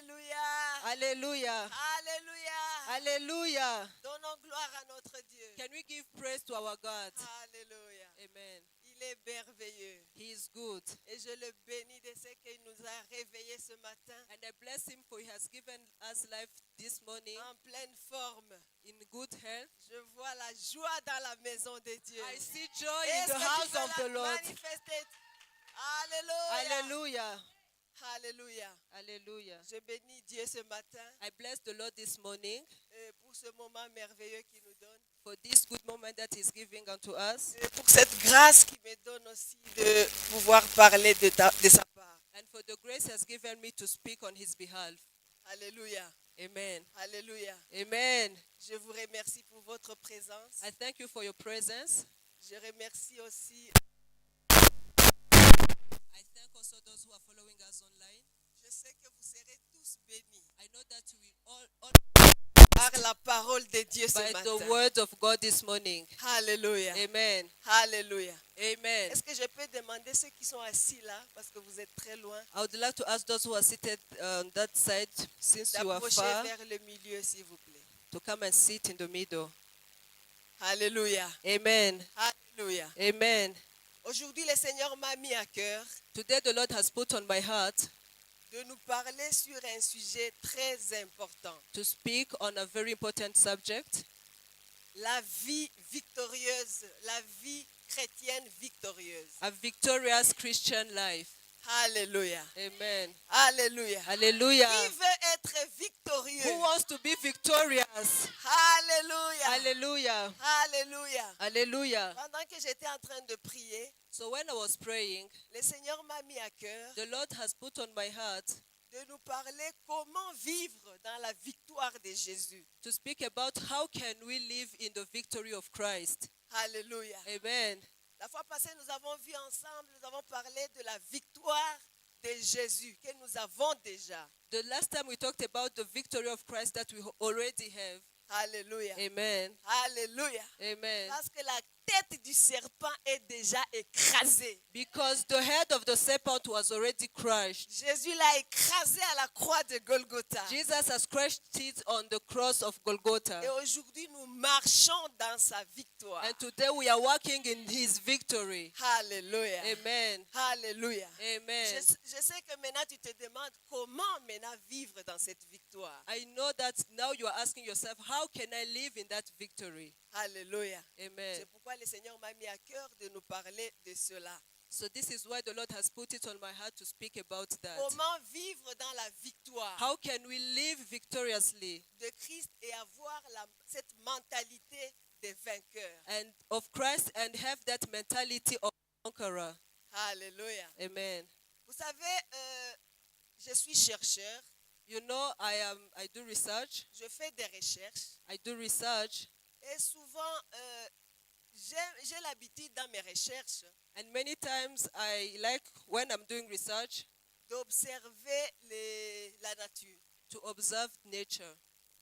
Alléluia. Hallelujah. Alléluia. Hallelujah. Donnons gloire à notre Dieu. Can we give praise to our God? Alléluia. Amen. Il est merveilleux. He is good. Et je le bénis de ce qu'il nous a réveillés ce matin And I bless him for he has given us life this morning en pleine forme. in good health. Je vois la joie dans la maison de Dieu. I see joy in Est-ce the que tu house peux of the la Lord. manifester? Alléluia. Hallelujah. Alléluia. Hallelujah. Je bénis Dieu ce matin I bless the Lord this morning pour ce moment merveilleux qu'il nous donne. for this good moment that he's giving unto us Et pour cette grâce qu'il me donne aussi de pouvoir parler de sa part. and for the grace he has given me to speak on his behalf. Alléluia. Amen. Alléluia. Amen. Je vous remercie pour votre présence. I thank you for your presence. Je remercie aussi. I thank also those who are following us online. Je sais que vous serez tous bénis I know that we all par la parole de Dieu ce by matin. the word of God this morning. Alléluia. Amen. Alléluia. Amen. Est-ce que je peux demander ceux qui sont assis là, parce que vous êtes très loin, I would like to ask those who are seated on that side, since you are d'approcher far, vers le milieu, s'il vous plaît. to come and sit in the middle. Alléluia. Amen. Alléluia. Amen. Aujourd'hui, le Seigneur m'a mis à cœur Today the Lord has put on my heart de nous parler sur un sujet très important. to speak on a very important subject, La vie victorieuse, la vie chrétienne victorieuse. a victorious Christian life. Alléluia. Amen. Alléluia. Hallelujah. Qui veut être victorieux? Who wants to be victorious? Alléluia. Hallelujah. Alléluia. Hallelujah. Pendant que j'étais en train de prier, So when I was praying, le Seigneur m'a mis à cœur the Lord has put on my heart de nous parler comment vivre dans la victoire de Jésus. to speak about how can we live in the victory of Christ. Alléluia. Amen. La fois passée, nous avons vu ensemble, nous avons parlé de la victoire de Jésus que nous avons déjà. The last time we talked about the victory of Christ that we already have. Alléluia. Amen. Alléluia. Amen. Parce que la tête du serpent est déjà écrasée. Because the head of the serpent was already crushed. Jésus l'a écrasé à la croix de Golgotha. Jesus has crushed it on the cross of Golgotha. Et aujourd'hui, nous marchons dans sa victoire. And today we are walking in his victory. Alléluia. Amen. Alléluia. Amen. Je sais que maintenant tu te demandes comment maintenant vivre dans cette victoire. I know that now you are asking yourself, how can I live in that victory? Alléluia. Amen. C'est pourquoi le Seigneur m'a mis à cœur de nous parler de cela. So this is why the Lord has put it on my heart to speak about that. Comment vivre dans la victoire How can we live victoriously de Christ et avoir cette mentalité de vainqueur. and of Christ and have that mentality of conqueror? Alléluia. Amen. Vous savez, je suis chercheur, You know, I do research. je fais des recherches I do research, et souvent j'ai l'habitude dans mes recherches and many times I like when I'm doing research d'observer la nature. to observe nature.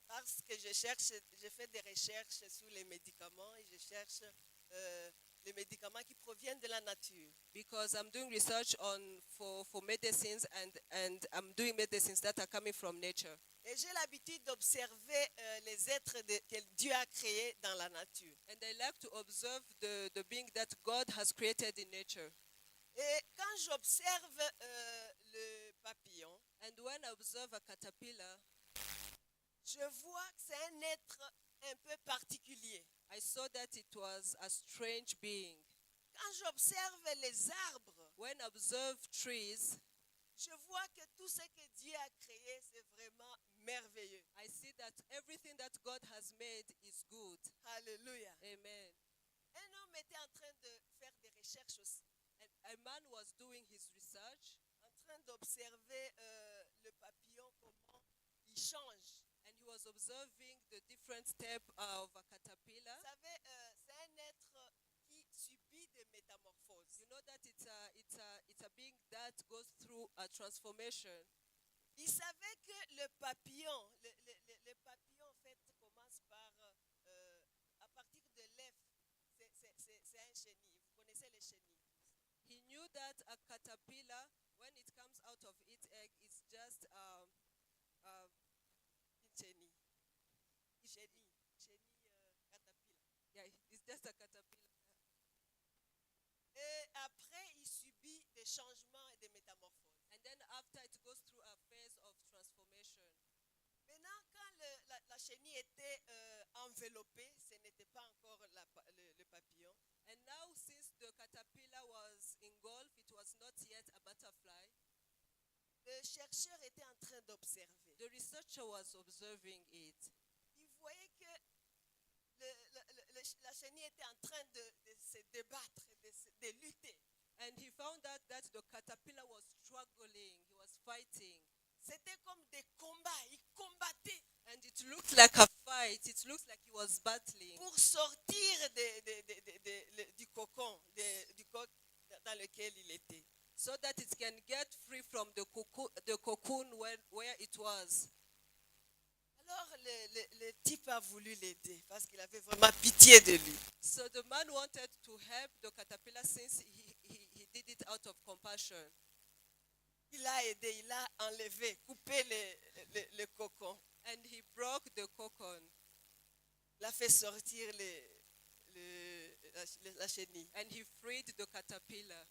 Parce que je fais des recherches sur les médicaments et je cherche les médicaments qui proviennent de la nature. Because I'm doing research for medicines and I'm doing medicines that are coming from nature. Et j'ai l'habitude d'observer les êtres que Dieu a créés dans la nature. And I like to observe the being that God has created in nature. Et quand j'observe le papillon, And when I observe a caterpillar, je vois que c'est un être un peu particulier. I saw that it was a strange being. Quand j'observe les arbres, When I observe trees, je vois que tout ce que Dieu a créé, c'est vraiment merveilleux. I see that everything that God has made is good. Alléluia. Amen. Un homme était en train de faire des recherches aussi, And a man was doing his research en train d'observer le papillon, comment il change. and he was observing the different step of a caterpillar. Vous savez, c'est un être qui subit des métamorphoses. You know that it's a being that goes through a transformation. Il savait que le papillon, le papillon en fait commence par, à partir de l'œuf, c'est un chenil. Vous connaissez les chenilles. He knew that a caterpillar, when it comes out of its egg, it's just changements et des métamorphoses. And then after it goes through a phase of transformation. Maintenant, quand la chenille était enveloppée, ce n'était pas encore le papillon. And now since the caterpillar was engulfed, it was not yet a butterfly. Le chercheur était en train d'observer. The researcher was observing it. Il voyait que la chenille était en train de se débattre, de lutter. And he found out that the caterpillar was struggling, he was fighting. C'était comme des combats, il combattait And it looked like a fight, it looked like he was battling pour sortir du cocon, du coq dans lequel il était. so that it can get free from the cocoon where it was. Alors le type a voulu l'aider parce qu'il avait vraiment pitié de lui. So the man wanted to help the caterpillar since he did it out of compassion. Il a aidé, il a enlevé, coupé le cocon. And he broke the cocoon Il a fait sortir la chenille. and he freed the caterpillar.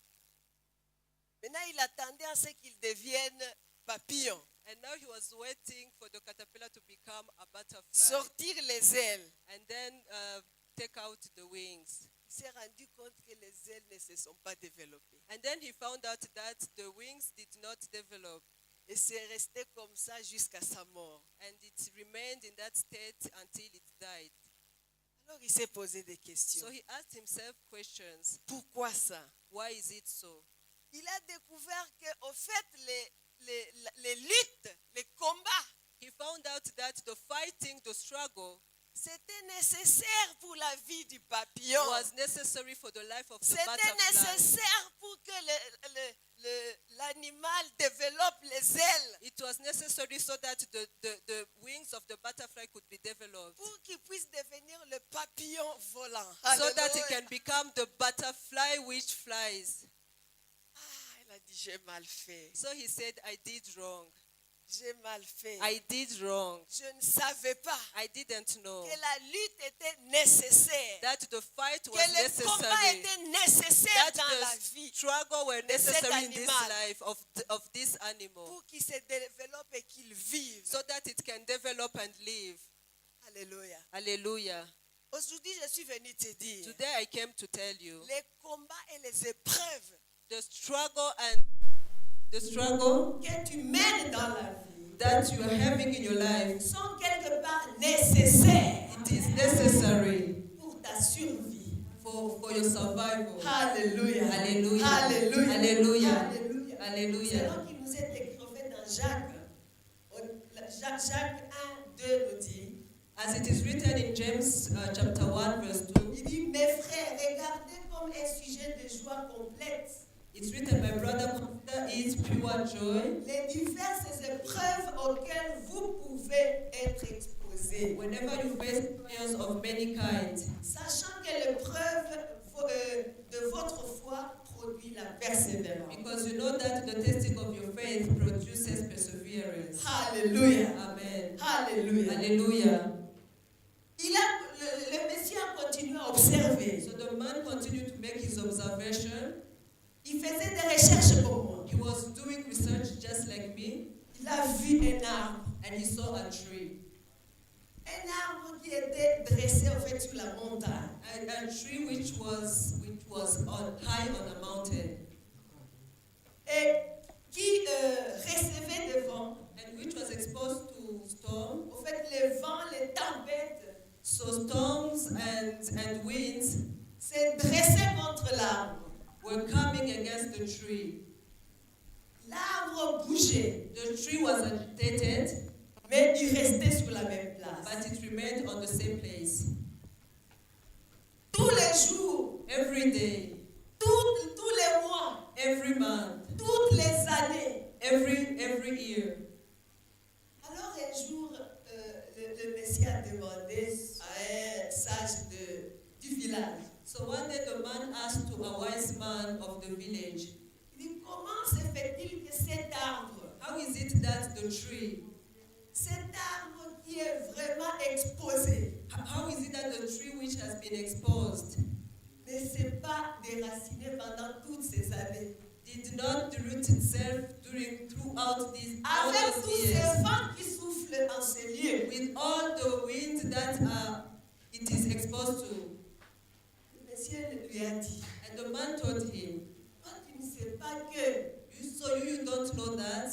Maintenant, il attendait à ce qu'il devienne papillon. And now he was waiting for the caterpillar to become a butterfly Sortir les ailes. and then take out the wings. Il s'est rendu compte que les ailes ne se sont pas développées. And then he found out that the wings did not develop. Et c'est resté comme ça jusqu'à sa mort. And it remained in that state until it died. Alors il s'est posé des questions. So he asked himself questions. Pourquoi ça? Why is it so? Il a découvert qu'au fait, les luttes, les combats, He found out that the fighting, the struggle, c'était nécessaire pour la vie du papillon. was necessary for the life of the C'était butterfly. nécessaire pour que l'animal développe les ailes, It was necessary so that the wings of the butterfly could be developed. pour qu'il puisse devenir le papillon volant. So that it Alléluia. can become the butterfly which flies. Ah, il a dit, j'ai mal fait. So he said, I did wrong. J'ai mal fait. I did wrong. Je ne savais pas I didn't know que la lutte était nécessaire, that the fight was que le combat necessary, était nécessaire that dans la the vie struggle were de cet necessary in this animal. life of this animal, pour qu'il se développe et qu'il vive. so that it can develop and live. Alléluia. Hallelujah. Aujourd'hui, je suis venue te dire, Today I came to tell you les combats et les épreuves the struggle que tu mènes dans la vie that you are having in your life, sont quelque part nécessaires it is necessary pour ta survie. for your survival. Alléluia. Hallelujah. Alléluia. Hallelujah. Alléluia. Hallelujah. C'est là qu'il nous est écrit en fait dans Jacques. Jacques 1, 2 nous dit, As it is written in James chapter 1 verse 2, il dit, mes frères, regardez comme un sujet de joie complète it's written, my brother, consider it pure joy les diverses épreuves auxquelles vous pouvez être exposés, whenever you face trials of many kinds, sachant que l'épreuve de votre foi produit la persévérance. because you know that the testing of your faith produces perseverance. Alléluia. Amen. Alléluia. Hallelujah. Le Messie a continué à observer. So the man continued to make his observation. Il faisait des recherches comme moi. He was doing research just like me, Il a vu un arbre. and he saw a tree. Un arbre qui était dressé en fait sur la montagne. A tree which was on high on a mountain, Et qui recevait des vents. and which was exposed to storm. En fait, les vents, les tempêtes So storms and winds se dressaient contre l'arbre. were coming against the tree. L'arbre bougeait, The tree was agitated, mais il restait sur la même place. but it remained on the same place. Tous les jours, Every day, tous les mois, every month, toutes les années. every year. Alors un jour, le Messie a demandé à un sage du village, So one day the man asked to a wise man of the village, il dit, comment se fait-il que cet arbre, how is it that the tree, cet arbre qui est vraiment exposé, how is it that the tree which has been exposed ne s'est pas déraciné pendant toutes ces années? did did not root itself throughout all Avec those tous years. ces vents qui soufflent en ces lieux, With all the wind that it is exposed to. le ciel lui a dit, And the man told him, toi tu ne sais pas que you don't know that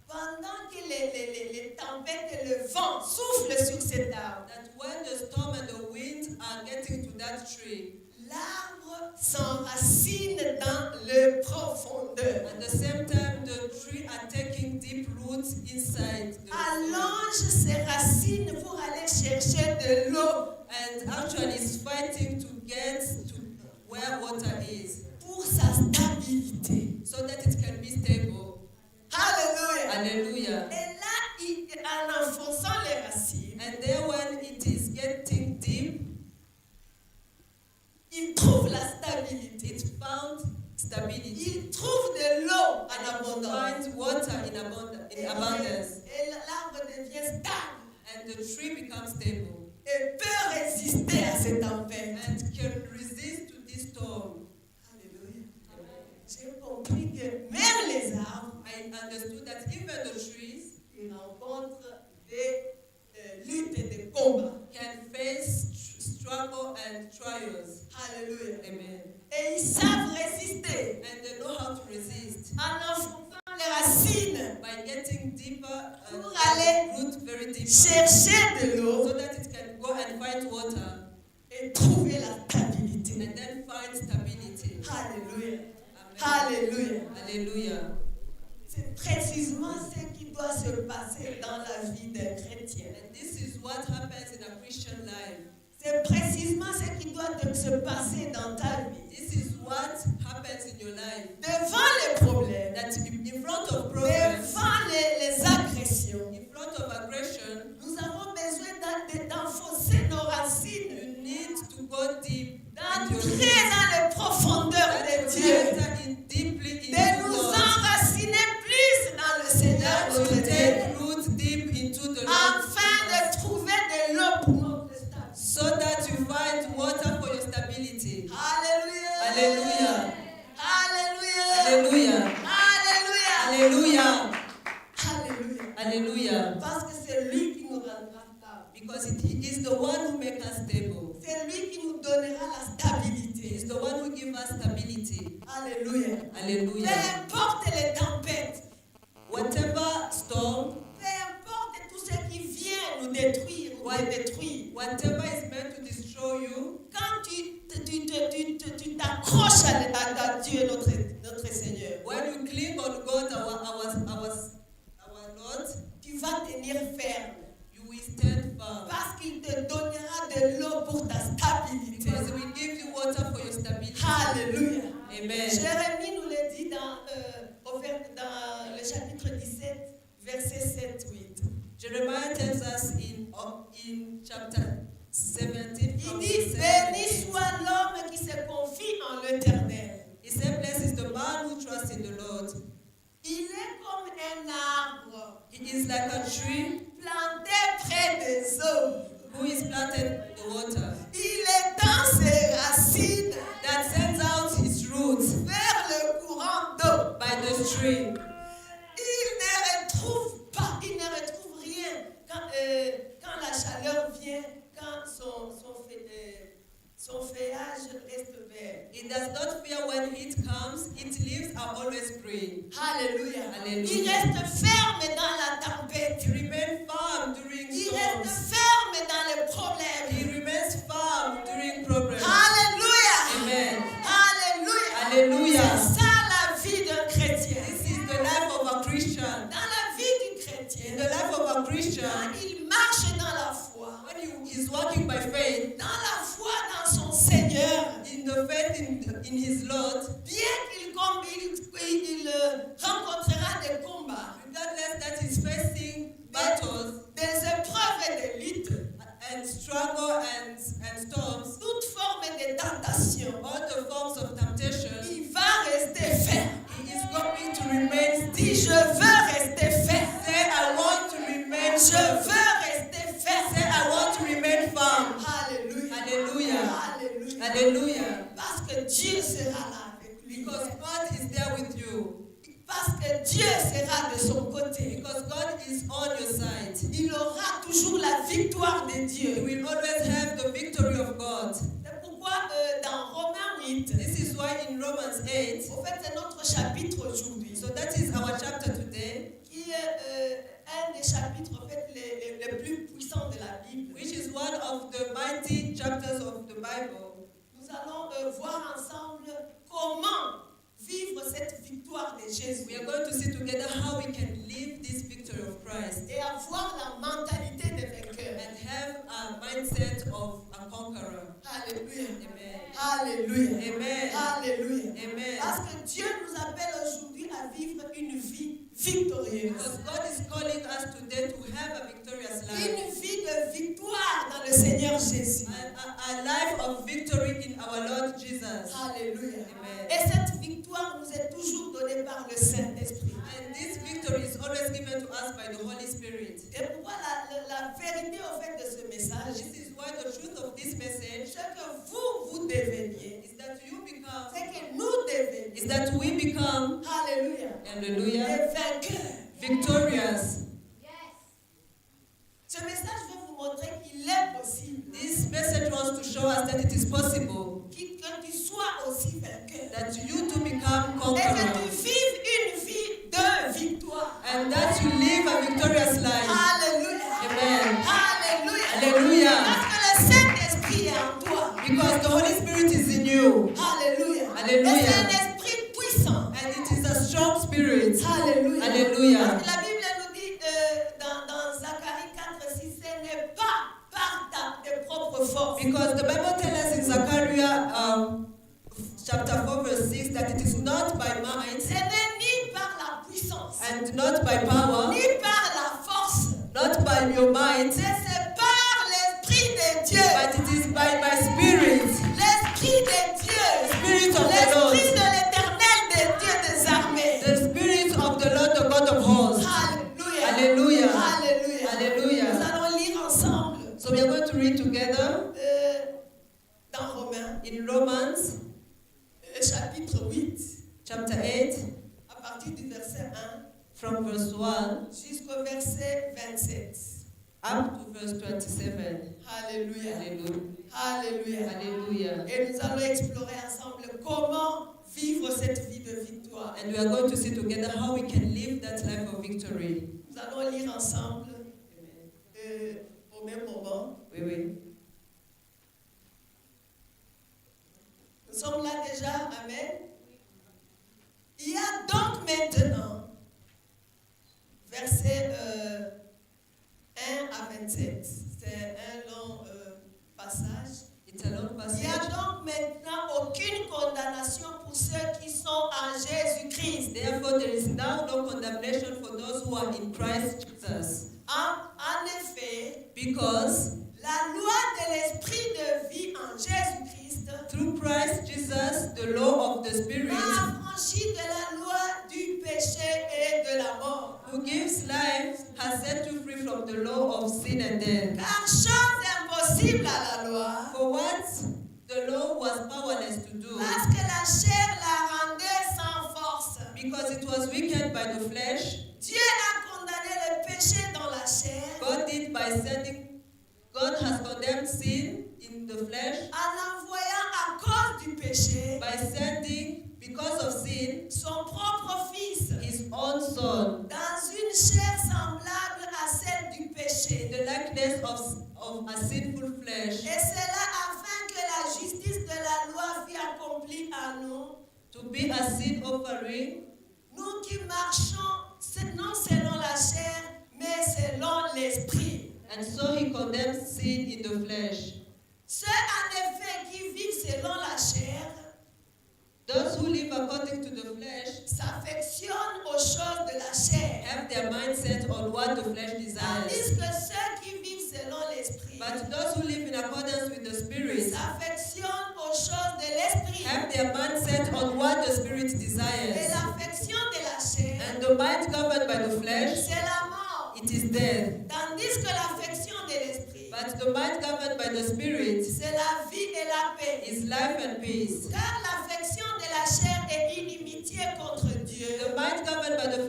pendant que les tempêtes et le vent soufflent sur cet arbre, when the storm and the wind are getting to that tree, l'arbre s'enracine dans le profondeur, at the same time the tree are taking deep roots inside the allonge ses racines pour aller chercher de l'eau and actually is fighting to get to where water is pour sa stabilité. so that it can be stable. Alléluia. Hallelujah. Et là, en enfonçant les racines, And then when it is getting deep, il trouve la stabilité. it found stability. Il trouve de l'eau en abondance. Finds water in abundance. Et l'arbre devient stable And the tree becomes stable et peut résister à ces tempêtes. and can resist to this storm. Alléluia. J'ai compris que même les arbres, I understood that even the trees ils rencontrent des luttes et des combats. can face struggle and trials. Alléluia. Amen. Et ils savent résister And they know how to resist en enfonçant les racines by getting deeper and pour aller root very deep chercher de so l'eau that it can go and find water et trouver la stabilité. and then find stability. Alléluia. Amen. Alléluia. Hallelujah. C'est précisément ce qui doit se passer dans la vie d'un chrétien. And this is what happens in a Christian life. C'est précisément ce qui doit se passer dans ta vie. This is what happens in your life. Devant les problèmes, That in front of problems, devant les agressions, in front of aggression, nous avons besoin d'enfoncer nos racines, you need to go deep d'entrer dans les profondeurs de Dieu, deeply de into nous God, enraciner plus dans le Seigneur to notre Dieu, take root deep into the Lord, afin de trouver de l'eau pour notre stabilité. so that you find water for your stability. Alléluia. Hallelujah. Alléluia. Hallelujah. Alléluia. Hallelujah. Alléluia. Hallelujah. Parce que c'est lui qui nous rendra stable. Because he is the one who makes us stable. C'est lui qui nous donnera la stabilité. He is the one who gives us stability. Alléluia. Peu Hallelujah. importe les tempêtes, Whatever storm, peu importe tout ce qui vient nous détruire ou te détruire, whatever is meant to destroy you, quand tu t'accroches à Dieu, notre Seigneur, when you cling on God, our Lord, tu vas tenir ferme. you will stand firm. Parce qu'il te donnera de l'eau pour ta stabilité. Because He will give you water for your stability. Alléluia. Amen. Jérémie nous le dit dans le chapitre 17, versets 7-8. Jeremiah tells us in chapter 17, Il from dit, 7, béni soit l'homme qui se confie en l'Éternel. He said, blessed is the man who trusts in the Lord. Il est comme un arbre He is like a tree planté près des eaux. who is planted in the water, Il étend ses racines that sends out his roots vers le courant d'eau. by the stream. Il ne retrouve rien quand la chaleur vient, quand son feuillage reste vert. It does not fear when heat comes, its leaves are always green. Alléluia. Alléluia. Il reste ferme dans la tempête. He remains firm during Il storms. reste ferme dans les problèmes. He remains firm during problems. Alléluia. Amen. Alléluia. Hallelujah. C'est ça la vie d'un chrétien. This is the life of a Christian. Dans la vie du In chrétien, the life of a Christian, quand il marche dans la foi, when he is walking by faith, dans la foi dans son Seigneur, in the faith in his Lord, bien qu'il rencontrera des combats, regardless that he's facing battles des épreuves et des luttes, and struggle and storms, toute forme de tentation, all the forms of temptation, il va rester ferme. he is going to remain Dis, still. je veux rester ferme. Say, I want to remain Je firm. veux rester ferme. Say, I want to remain firm. Alléluia. Hallelujah. Alléluia. Hallelujah. Parce que Dieu sera là avec lui. Because God is there with you. que Dieu sera de son côté. Because God is on your side. Il aura toujours la victoire de You Dieu. will always have the victory of God. C'est pourquoi dans Romains 8, This is why in Romans 8, en fait c'est notre chapitre aujourd'hui, so that is our chapter today, qui est un des chapitres en fait, les plus puissants de la Bible. which is one of the mighty chapters of the Bible. Nous allons voir ensemble comment vivre cette victoire de Jésus We are going to see together how we can live this victory of Christ et avoir la mentalité de vainqueur. and have a mindset of a conqueror. Alléluia. Amen. Alléluia. Amen. Alléluia. Amen. Parce que Dieu nous appelle aujourd'hui à vivre une vie victorieuse. Because God is calling us today to have a victorious life. Une vie de victoire dans le Seigneur Jésus. A life of victory in our Lord Jesus. Alléluia. Amen. Et cette victoire nous est toujours donnée par le Saint-Esprit. And this victory is always given to us by the Holy Spirit. Et pourquoi la vérité au fait de ce message, This is why the truth of this message c'est que vous deveniez, is that you become, c'est que nous devenions, is that we become, alléluia, hallelujah, les vainqueurs. victorious. Ce message veut vous montrer qu'il est possible This message wants to show us that it is possible que tu sois aussi vainqueur that you to become et que conqueror tu vives une vie de victoire. and that you live a victorious life. Alléluia. Amen. Alléluia. Hallelujah. Parce que le Saint-Esprit est en toi. Because the Holy Spirit is in you. Alléluia. Alléluia. Et c'est un esprit puissant. And it is a strong spirit. Alléluia. Alléluia. Parce que la Bible nous dit dans Zacharie 4, 6, ce n'est pas par tes propres forces. Because the Bible tells us in Zechariah chapter 4 verse 6 that it is not by Ce might n'est ni par la puissance, and not by power, ni par la force, not by your mind, mais c'est par l'Esprit de Dieu. but it is by my spirit, L'Esprit de Dieu. Spirit of the Lord, L'Esprit de l'Éternel de Dieu des armées. the Spirit of the Lord, the God of hosts. Alléluia. Alléluia. Alléluia. Alléluia. Nous allons lire ensemble So we are going to read together dans Romains, in Romans chapitre 8, chapter 8 à partir du verset 1 from verse 1 jusqu'au verset 27. up to verse 27. Alléluia. Hallelujah. Alléluia. Hallelujah. Et nous allons explorer ensemble comment vivre cette vie de victoire. And we are going to see together how we can live that life of victory. Nous allons lire ensemble au même moment. Oui, oui. Nous sommes là déjà. Amen. Il y a donc maintenant, versets 1 à 27. C'est un long passage. It's a long Il n'y a passage. donc maintenant aucune condamnation pour ceux qui sont en Jésus-Christ. Therefore, there is now no condemnation for those who are in Christ Jesus. En effet, Because la loi de l'esprit de vie en Jésus-Christ through Christ Jesus, the law of the Spirit, m'a affranchi de la loi du péché et de la mort. who gives life, has set you free from the law of sin and death. Car chose impossible à la loi, For what the law was powerless to do, parce que la chair la rendait sans force. because it was weakened by the flesh, Dieu a condamné le péché dans la chair God has condemned sin in the flesh en envoyant à cause du péché by sending, because of sin, son propre fils his own son, dans une chair semblable à celle du in péché. the likeness of a sinful flesh, Et cela afin que la justice de la loi fût accomplie à nous, to be a sin offering, nous qui marchons non selon la chair, mais selon l'esprit. and so he condemns sin in the flesh. Ceux en effet qui vivent selon la chair Those who live according to the flesh s'affectionnent aux choses de la chair, have their mindset on what the flesh tandis desires. que ceux qui vivent selon l'esprit But those who live in accordance with the Spirit s'affectionnent aux choses de l'esprit. have their mindset on what the Spirit Et desires. l'affection de la chair, And the mind governed by the flesh, c'est la mort, it is death. tandis que l'affection de l'esprit, But the mind governed by the Spirit c'est la vie et la paix. is life and peace. Car l'affection de la chair est inimitié contre Dieu. The mind governed by the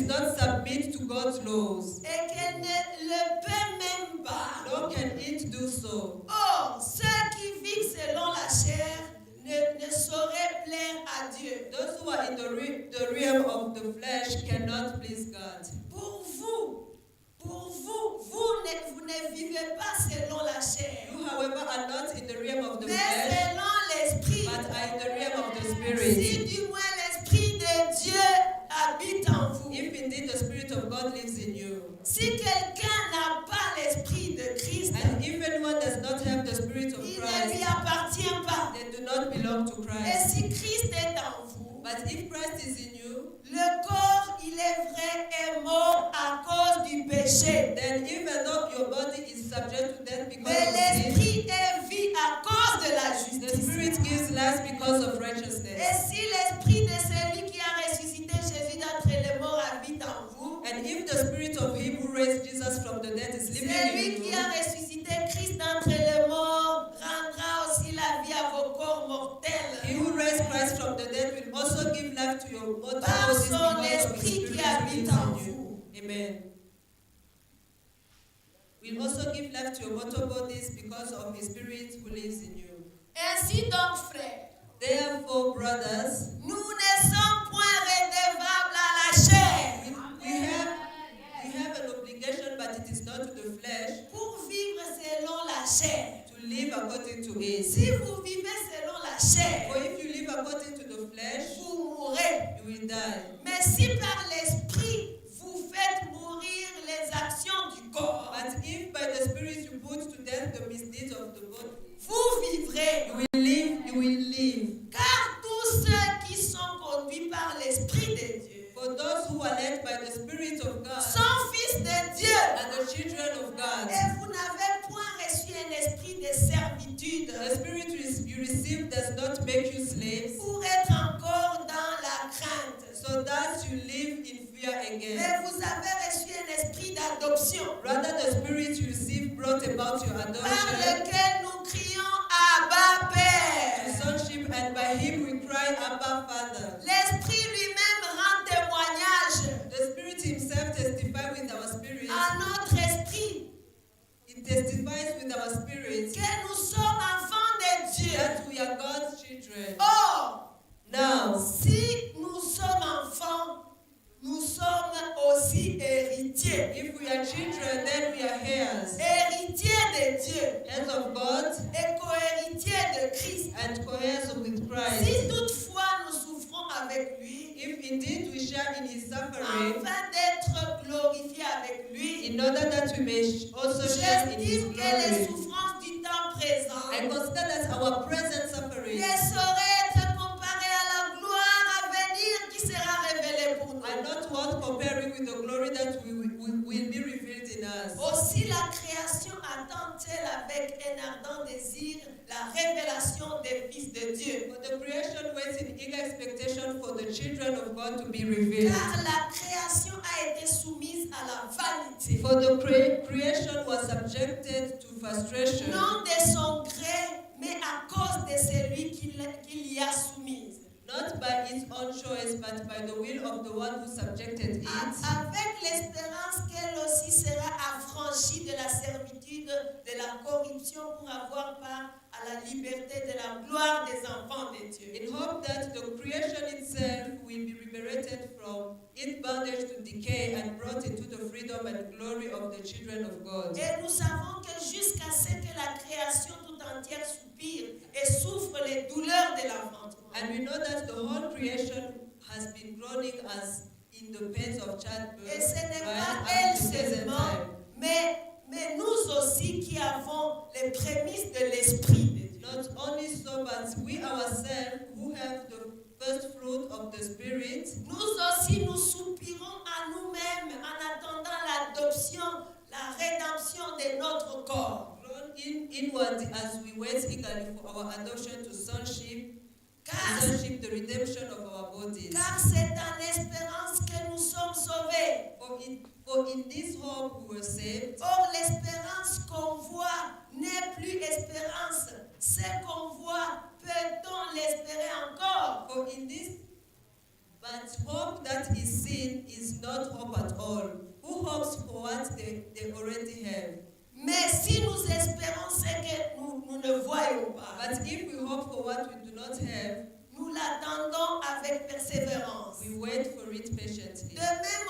does not submit to God's laws, et qu'elle ne le peut même pas. nor can it do so. Or, ceux qui vivent selon la chair ne sauraient plaire à Dieu. Those who are in the realm of the flesh cannot please God. Pour vous, vous ne vivez pas selon la chair, You, however, are not in the realm of the mais flesh, selon l'esprit. but are in the realm of the Si spirit. du moins l'esprit de Dieu habite en vous. If indeed the Spirit of God lives in you, Si quelqu'un n'a pas l'esprit de Christ, and if anyone does not have the Spirit of il ne lui Christ, appartient pas. they do not belong to Et Christ. si Christ est en vous, But if Christ is in you, le corps, il est vrai, est mort à cause du péché. then even though your body is subject to death because Mais of sin, l'esprit est vie à cause de la the justice. Spirit gives life because of Et righteousness. si l'esprit de celui qui a ressuscité Jésus d'entre les morts habite en vous, And if the Spirit of Him who raised Jesus from the dead is living celui in qui you, a ressuscité Christ d'entre les morts rendra aussi la vie à vos corps mortels. He who raised Christ from the dead will also give life to your mortal Par bodies son because of His esprit Spirit qui who habite lives en in you. vous. Amen. Will also give life to your mortal bodies because of His Spirit who lives in you. Ainsi donc, frères, Therefore, brothers, nous ne sommes point redevables à la chair we have an obligation, but it is not to the flesh, pour vivre selon la chair. to live according to it. Si vous vivez selon la chair, For if you live according to the flesh, vous mourrez. you will die. Mais si par l'esprit, vous faites mourir les actions du corps, But if by the Spirit you put to death the misdeeds of the body, vous vivrez. you will live, you will live. Car tous ceux qui sont conduits par l'esprit de Dieu For those who are led by the Spirit of God sont fils de Dieu. and the children of God, Et vous n'avez point reçu un esprit de servitude the Spirit you receive does not make you slaves, pour être encore dans la crainte. so that you live in fear again. Mais vous avez reçu un esprit d'adoption Rather, the Spirit you receive brought about your par adoption lequel nous crions Abba to Père. sonship, and by Him we cry, Abba, Father. L'esprit lui-même rend témoignage The Spirit Himself testifies with our spirit. à notre esprit It testifies with our spirit que nous sommes enfants de Dieu. that we are God's children. Or, Now, si nous sommes enfants, nous sommes aussi héritiers. if we are children, then we are heirs, Héritiers de Dieu heirs of God et co-héritiers de Christ. and co-heirs with Si Christ. toutefois nous souffrons avec lui, If indeed we share in His suffering, afin d'être glorifiés avec lui, in order that we may also share in His j'estime que les glory. souffrances du temps présent I consider that our present suffering ne sauraient être comparées à la gloire à venir qui sera révélée pour nous. are not worth comparing with the glory that will be revealed in us. Aussi la création attend-elle avec un ardent désir la révélation des fils de Dieu. For the creation waits in eager expectation for the children of God to be revealed. Car la création a été soumise à la vanité. For the creation was subjected to frustration, Non de son gré, mais à cause de celui qui l'y a soumise. not by its own choice, but by the will of the one who subjected it, Avec l'espérance qu'elle aussi sera affranchie de la servitude de la corruption pour avoir part à la liberté de la gloire des enfants de Dieu. in hope that the creation itself will be liberated from its bondage to decay and brought into the freedom and glory of the children of God. Et nous savons que jusqu'à ce que la création tout entière soupire et souffre les douleurs de l'enfantement. And we know that the whole creation has been groaning as in the pains of childbirth, Et ce n'est right, pas up elle to present seulement, time. mais nous aussi qui avons les prémices de l'Esprit de Dieu. Not only so, but we ourselves who have the first fruit of the Spirit, Nous aussi nous soupirons à nous-mêmes en attendant l'adoption, la rédemption de notre corps. grown inward as we wait eagerly for our adoption to sonship, the redemption of our bodies. Car c'est en espérance que nous sommes sauvés. For in this hope we were saved. Or, l'espérance qu'on voit n'est plus espérance. Ce qu'on voit, peut-on l'espérer encore? For in this, but But hope that is seen is not hope at all. Who hopes for what they already have? Mais si nous espérons ce que nous ne voyons pas, But if we hope for what we do not have, nous l'attendons avec persévérance. we wait for it patiently. De même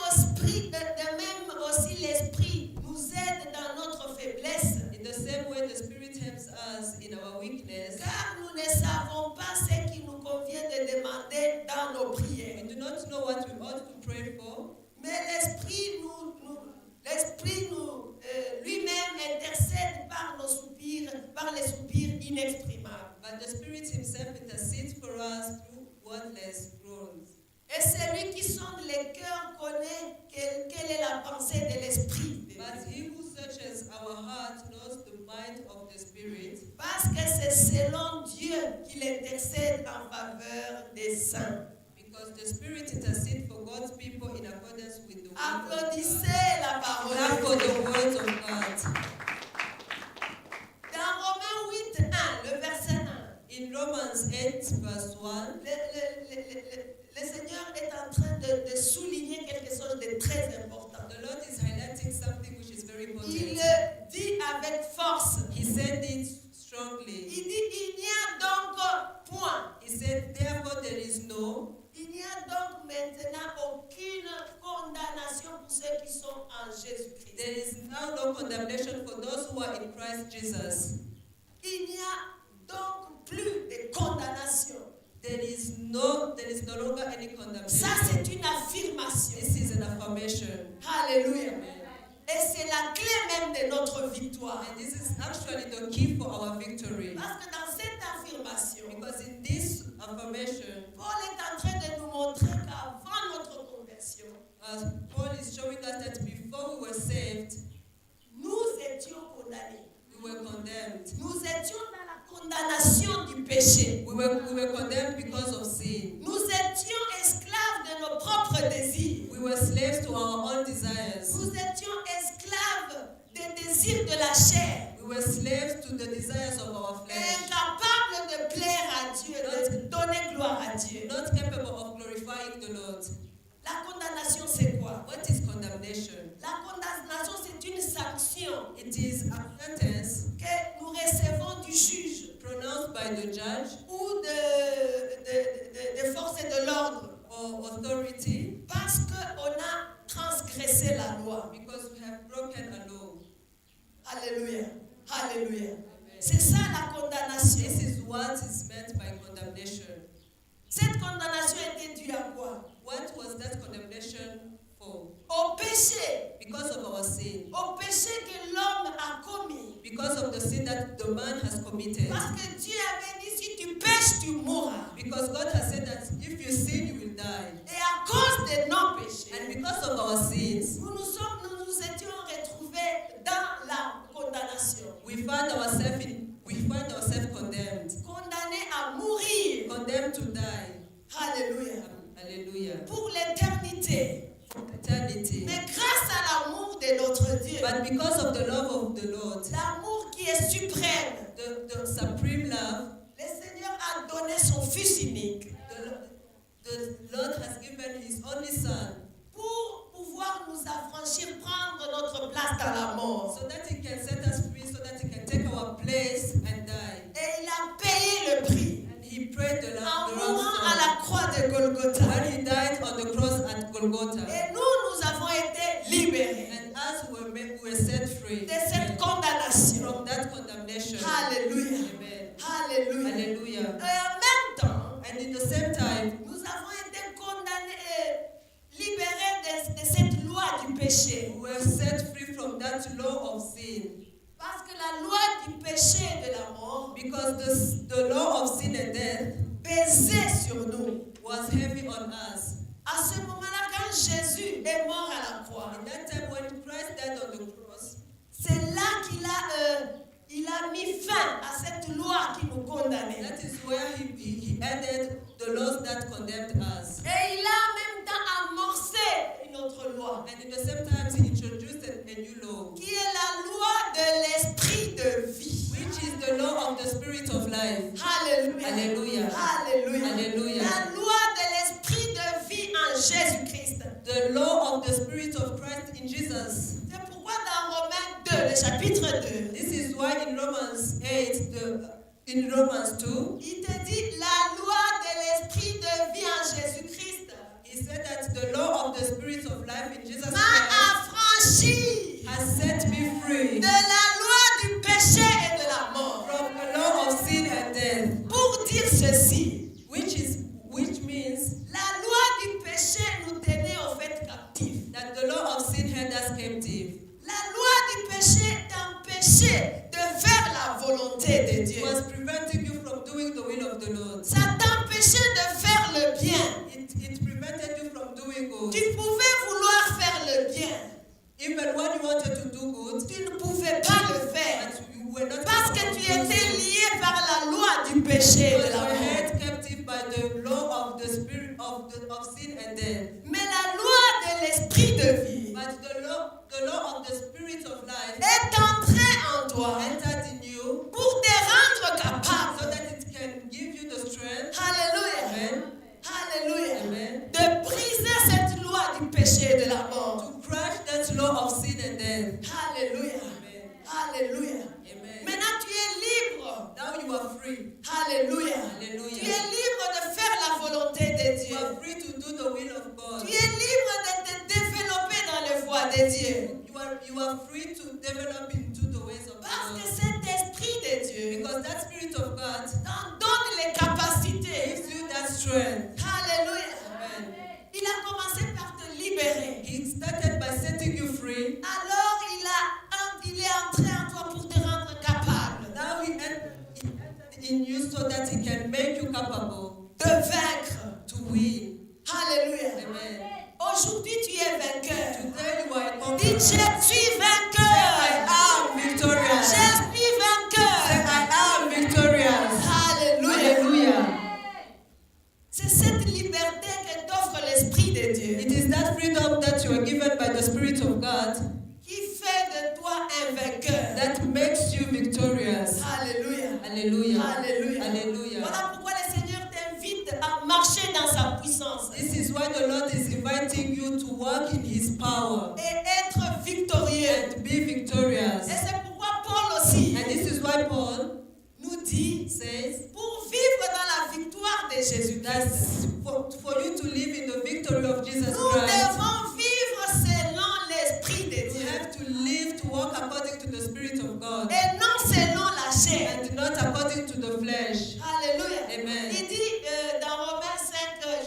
aussi l'Esprit nous aide dans notre faiblesse, In the same way, the Spirit helps us in our weakness. car nous ne savons pas ce qui nous convient de demander dans nos We prières. do not know what we ought to pray for, Mais l'Esprit lui-même intercède par les soupirs inexprimables. but the Spirit Himself intercedes for us through wordless groans. Et celui qui sonde les cœurs connaît quelle est la pensée de l'Esprit. But He who searches our heart knows the mind of the Spirit, Parce que c'est selon Dieu qu'il intercède en faveur des saints. because the Spirit intercedes for God's people in accordance with the word of God. Applaudissez la parole. Clap for de the Dieu. words of God. Dans Romains 8, 1, le verset 1, In Romans 8, verse 1, le Seigneur est en train de souligner quelque chose de très important. the Lord is highlighting something which is very Il important. le dit avec force. He said it strongly. Il dit, il n'y a donc point. He said, therefore there is no, Il n'y a donc maintenant aucune condamnation pour ceux qui sont en Jésus-Christ. there is now no condemnation for those who are in Christ Jesus. Il n'y a donc plus de condamnation. There is no longer any Ça, condemnation. c'est une affirmation. This is an affirmation. Alléluia. Et c'est la clé même de notre victoire. And this is actually the key for our victory. Parce que dans cette affirmation, Because in this affirmation, Paul est en train de nous montrer qu'avant notre conversion, Paul is showing us that before we were saved, nous étions condamnés. we were condemned. Nous étions dans la condamnation du péché. We were condemned because of sin. Nous étions esclaves de nos propres désirs. We were slaves to our own desires. Nous étions esclaves des désirs de la chair. We were slaves to the desires of our flesh. Incapables de plaire à Dieu, de donner gloire à Dieu. Not capable of glorifying the Lord. La condamnation, c'est quoi? What is condemnation? La condamnation, c'est une sanction It is a sentence que nous recevons du juge pronounced by the judge ou de forces de l'ordre or authority parce qu'on a transgressé la loi. because we have broken a law. Alléluia. Alléluia. C'est ça la condamnation. This is what is meant by condemnation. Cette condamnation était due à quoi? What was that condemnation for? Au péché. Because of our sin. Au péché que l'homme a commis. Because of the sin that the man has committed. Parce que Dieu avait dit, si tu pêches, tu mourras. Because God has said that if you sin, you will die. Et à cause de nos péchés, And because of our sins, nous nous étions retrouvés dans la condamnation. we find ourselves condemned. Condamnés à mourir. Condemned to die. Alléluia. Hallelujah. Pour l'éternité. Eternity. Mais grâce à l'amour de notre Dieu, But because of the love of the Lord, l'amour qui est suprême, the supreme love, le Seigneur a donné son Fils unique the Lord has given His only Son pour pouvoir nous affranchir, prendre notre place dans la mort. so that He can set us free, so that He can take our place and die. Et il a payé le prix And He prayed the en wrong mourant à song. la croix de Golgotha. When He died on the cross at Golgotha. Et nous avons été libérés And us we were set free de cette condamnation. from that condemnation. Alléluia. Amen. Alléluia. Hallelujah. Et en même temps, And in the same time, nous avons été condamnés, libérés de cette loi du péché. we were set free from that law of sin. Parce que la loi du péché et de la mort Because the law of sin and death pesait sur nous. was heavy on us. À ce moment-là, quand Jésus est mort à la croix, In that time when Christ died on the cross, c'est là qu'il a mis fin à cette loi qui nous condamnait. that is where he ended the laws that condemned us. Et il a en même temps amorcé une autre loi, And in the same time, he introduced a new law, qui est la loi de l'esprit de vie. which is the law of the spirit of life. Alléluia. Alléluia. Alléluia. Alléluia. La loi de l'esprit de vie Jésus-Christ. The law of the Spirit of Christ in Jesus. C'est pourquoi dans Romains 2, le chapitre 2, This is why in Romans 8, in Romans 2, il te dit la loi de l'esprit de vie en Jésus-Christ he said that the law of the Spirit of life in Jesus m'a Christ affranchi has set me free de la loi du péché et de la mort. from the law of sin and death, Pour dire ceci, which means la loi du péché nous tenait en fait captifs. that the law of sin held us captive. La loi du péché t'empêchait de faire la volonté de It Dieu. was preventing you from doing the will of the Lord. Ça t'empêchait de faire le bien. It prevented you from doing good. Tu pouvais vouloir faire le bien. Even when you wanted to do good, Tu ne pouvais pas le faire. but you were not Parce que able tu to do étais so. lié par la loi du péché et de Because la you were mort. held captive by the law of the spirit of sin and death. Mais la loi de l'esprit de vie But the law of the spirit of life est entrée en toi entered in you pour te rendre so capable. that it can give you the strength, Alléluia. amen, Alléluia. amen, De briser cette loi du péché et de la mort. to crush that law of sin and death. Alléluia. Amen. Alléluia. Amen. Maintenant tu es libre. Now you are free. Alléluia. Hallelujah. Tu es libre de faire la volonté de You Dieu. are free to do the will of God. Tu es libre de te développer dans les voies de Dieu. You are free to develop into the ways of Parce que God. cet esprit de Dieu Because that spirit of God t'en donne les capacités. gives you that strength. Alléluia. Amen. Il a commencé par te libérer. He started by setting you free. Alors il est entré en toi pour te rendre capable Now he entered in you so that he can make you capable de vaincre. to win. Alléluia. Amen. Aujourd'hui tu es vainqueur. Today you are a Dis, conqueror. je suis I vainqueur. am victorious. Je suis vainqueur. I am victorious. Alléluia. Hallelujah. C'est cette liberté que t'offre l'Esprit de Dieu It is that freedom that you are given by the Spirit of God qui fait de toi un vainqueur. that makes you victorious. Alléluia. Hallelujah. Alléluia. Hallelujah. Voilà pourquoi le Seigneur t'invite à marcher dans sa puissance This is why the Lord is inviting you to walk in His power et être victorieux. and be victorious. Et c'est pourquoi Paul aussi And this is why Paul nous dit, says pour vivre dans la victoire de that Jésus-Christ, for you to live in the victory of Jesus nous Christ, devons vivre selon l'Esprit de you Dieu have to live to walk according to the Spirit of God et non selon la chair. and not according to the flesh. Alléluia. Amen. Il dit dans Romains 5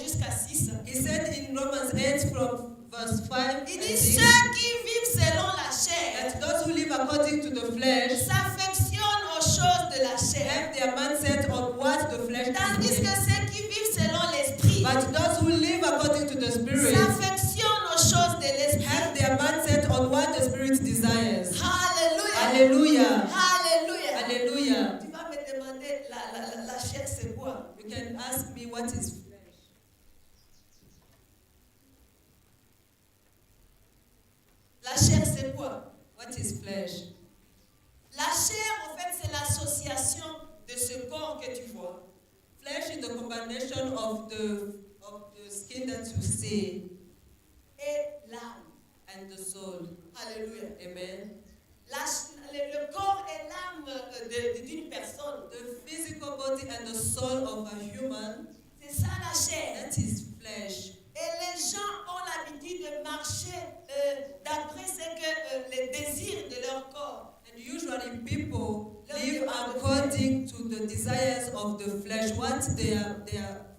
jusqu'à 6, He said in Romans 8 from verse 5, il and dit 6, ceux qui vivent selon la chair that those who live according to the flesh s'affectionnent aux choses de la chair, have their mindset on what the flesh tandis que is. ceux qui vivent selon l'Esprit But those who live according to the Spirit s'affectionnent aux choses de l'Esprit. have their mindset on what the Spirit desires. Alléluia. Hallelujah. Alléluia. Hallelujah. Tu vas me demander la chair c'est quoi? You can ask me what is flesh. La chair c'est quoi? What is flesh? La chair en fait c'est l'association de ce corps que tu vois Flesh is the combination of the skin that you see et l'âme. and the soul. Alléluia. Amen. Le corps et l'âme d'une personne, The physical body and the soul of a human, c'est ça la chair. that is flesh. Et les gens ont l'habitude de marcher d'après ce que les désirs de leur corps. And usually people live according to the desires of the flesh, what their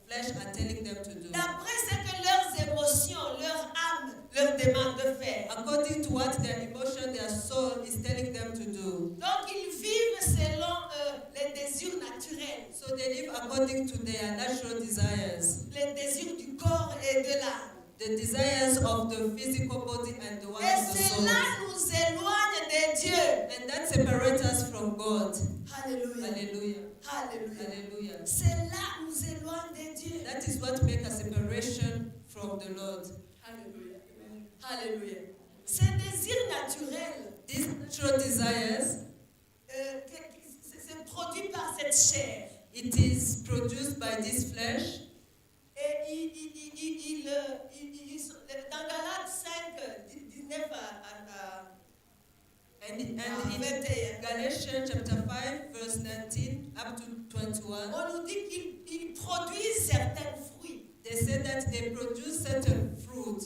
flesh are telling them to do. D'après ce que leurs émotions, leur âme leur demande de faire. According to what their emotion, their soul is telling them to do. Donc ils vivent selon les désirs naturels, So they live according to their natural desires, les désirs du corps et de l'âme. the desires of the physical body and the one Et of the soul. cela nous éloigne de Dieu. And that separates us from God. Alléluia. Hallelujah. Alléluia. Hallelujah. Cela nous éloigne de Dieu. That is what makes a separation from the Lord. Alléluia. Alléluia. Ces désirs naturels These natural desires, c'est produit par cette chair. it is produced by this flesh, Et il And in Galatians chapter 5, verse 19 up to 21, on nous dit qu'ils produisent certains fruits. they say that they produce certain fruit.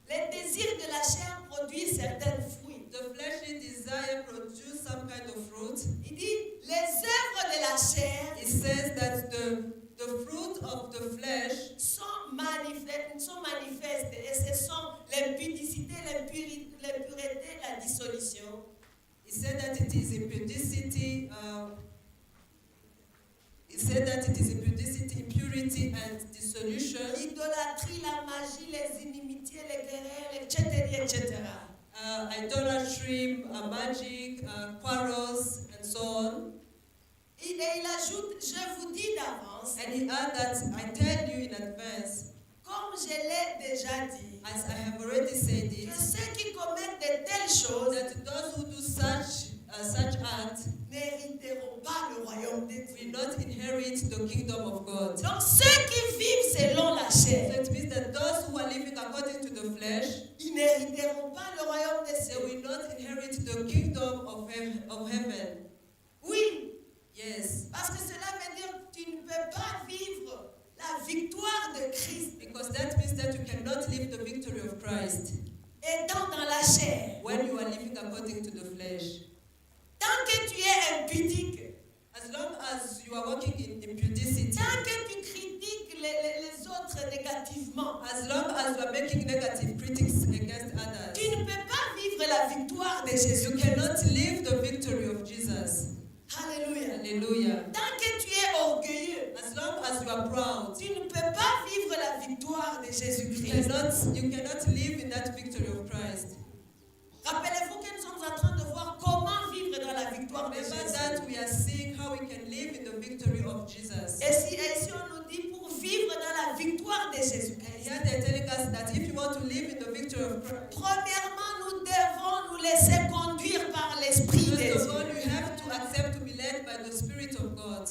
Les désirs de la chair produisent certains fruits. The fleshly desire produce some kind of fruit. Il dit, les œuvres de la chair It says that the fruit of the flesh sont manifestes et ce sont l'impudicité, l'impureté, la dissolution. It said that it is impudicity. It said that it is impudicity, impurity, and dissolution. L'idolâtrie, la magie, les inimitiés, les guerres, etc. Idolatry, magic, quarrels, and so on. Et il ajoute, je vous dis d'avance, And he adds that I tell you in advance, comme je l'ai déjà dit, as I have already said que it, ceux qui commettent de telles choses that those who do such acts n'hériteront pas le royaume de will Dieu. not inherit the kingdom of God. Donc ceux qui vivent selon la So chair, it means that those who are living according to the flesh, ils n'hériteront pas le royaume des they cieux. will not inherit the kingdom of heaven. Oui, Yes, parce que cela veut dire que tu ne peux pas vivre la victoire de Christ because that means that you cannot live the victory of Christ étant dans la chair. when you are living according to the flesh. Tant que tu es impudique, As long as you are walking in impudicity, tant que tu critiques les autres négativement, as long as you are making negative critics against others, tu ne peux pas vivre la victoire de Jésus. you cannot live the victory of Jesus. Alléluia. Hallelujah. Tant que tu es orgueilleux, As long as you are proud, tu ne peux pas vivre la victoire de you Jésus-Christ. cannot live in that victory of Christ. Rappelez-vous que nous sommes en train de voir comment vivre dans la victoire de Remember Jésus. that we are seeing how we can live in the victory of Jesus. Et si on nous dit pour vivre dans la victoire de And Jésus-Christ, here they're telling us that if you want to live in the victory of Christ, premièrement, nous devons nous laisser conduire par l'Esprit de first of all, Dieu. you have to accept to be led by the Spirit of God.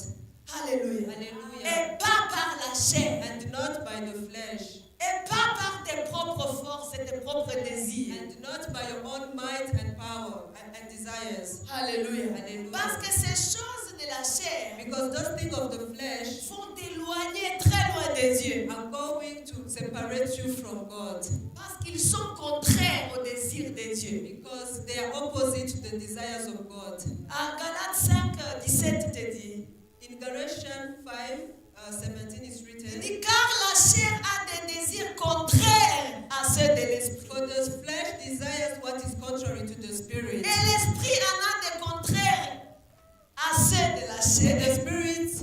Alléluia. Hallelujah. Et pas par la chair. And not by the flesh. Et pas par tes propres forces et tes propres désirs. And not by your own might and power and desires. Alléluia. Hallelujah. Parce que ces choses de la chair Because those things of the flesh vont t'éloigner très loin des dieux. are going to separate you from God. Parce qu'ils sont contraires aux désirs des dieux. Because they are opposite to the desires of God. En Galates 5, 17 te dit, In Galatians 5:17 is il written, dit, car la chair a des désirs contraires à ceux de l'esprit. for the flesh desires what is contrary to the spirit. Et l'esprit en a des contraires à ceux de la chair. The spirit,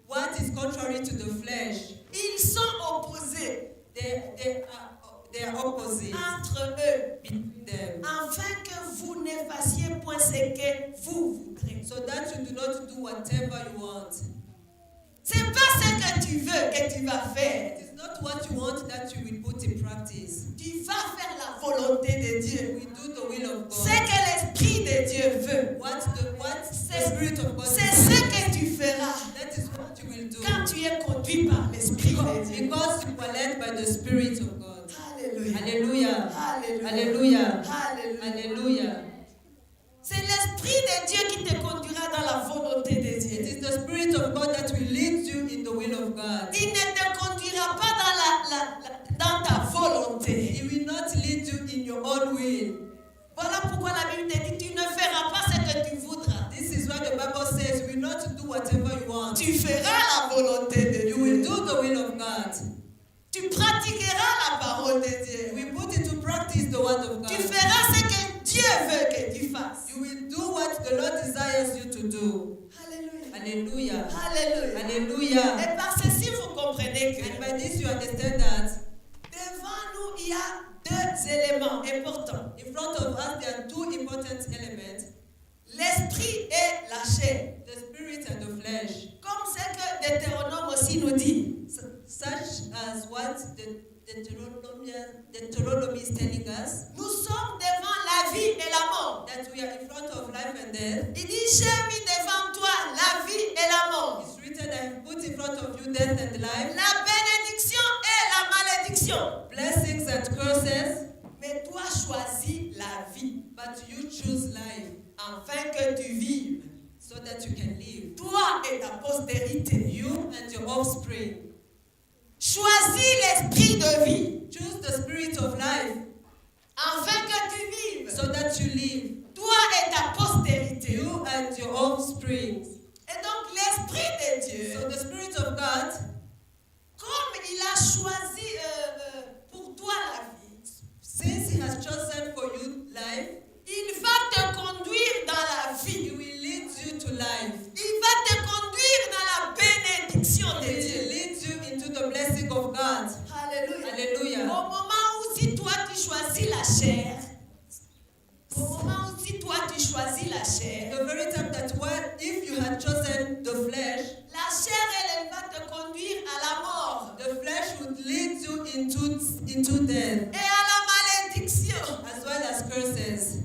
what is contrary to the flesh, Ils sont opposés they are opposite entre eux, between them. afin que vous ne fassiez point ce que vous voudrez. So that you do not do whatever you want. C'est pas ce que tu veux que tu vas faire. It is not what you want that you will put in practice. Tu vas faire la volonté de Dieu. We do the will of Ce God. que l'Esprit de Dieu veut. What the Spirit of God C'est ce says, que tu feras that is what you will do. quand tu es conduit par l'Esprit de Dieu. Because you are led by the Spirit of God. Alléluia. Hallelujah. Alléluia. Hallelujah. Alléluia. Hallelujah. C'est l'Esprit de Dieu qui te conduira dans la volonté de It Dieu. is the Spirit of God that will lead you in the will of God. Il ne te conduira pas dans ta volonté. He will not lead you in your own will. Voilà pourquoi la Bible te dit, tu ne feras pas ce que tu voudras. This is why the Bible says you will not do whatever you want. Tu feras la volonté de You will Dieu. do the will of God. Tu pratiqueras la parole de Dieu. We put into practice the word of Tu God. feras ce que Dieu veut que tu fasses. You will do what the Lord desires you to do. Alléluia. Hallelujah. Alléluia. Hallelujah. Et par ceci, vous comprenez que And by this you understand that devant nous, il y a deux éléments importants. in front of us there are two important elements, L'esprit et la chair. the spirit and the flesh. Comme ce que Deutéronome aussi nous dit. Such as what the Deuteronomy is telling us, Nous sommes devant la vie et la mort. that we are in front of life and death. Il dit, j'ai mis devant toi la vie et la mort. It's written, I have put in front of you death and life, La bénédiction et la malédiction. blessings and curses, Mais toi choisis la vie. but you choose life. that you can live. Toi et ta postérité. You and your offspring. Choisis l'esprit de vie. Choose the spirit of life Afin que tu vives. so that you live. Toi et ta postérité. You and your offspring. Et donc l'esprit de Dieu. So the spirit of God, Comme il a choisi pour toi la vie, since he has chosen for you life, il va te conduire dans la he vie. will lead you to life. Il va te conduire dans la bénédiction de He Dieu. will lead you into the blessing of God. Alléluia. Hallelujah. Au moment où si toi tu choisis la chair, au moment où si toi tu choisis la chair, The very time that if you had chosen the flesh, la chair elle va te conduire à la mort the flesh would lead you into death, et à la malédiction. as well as curses.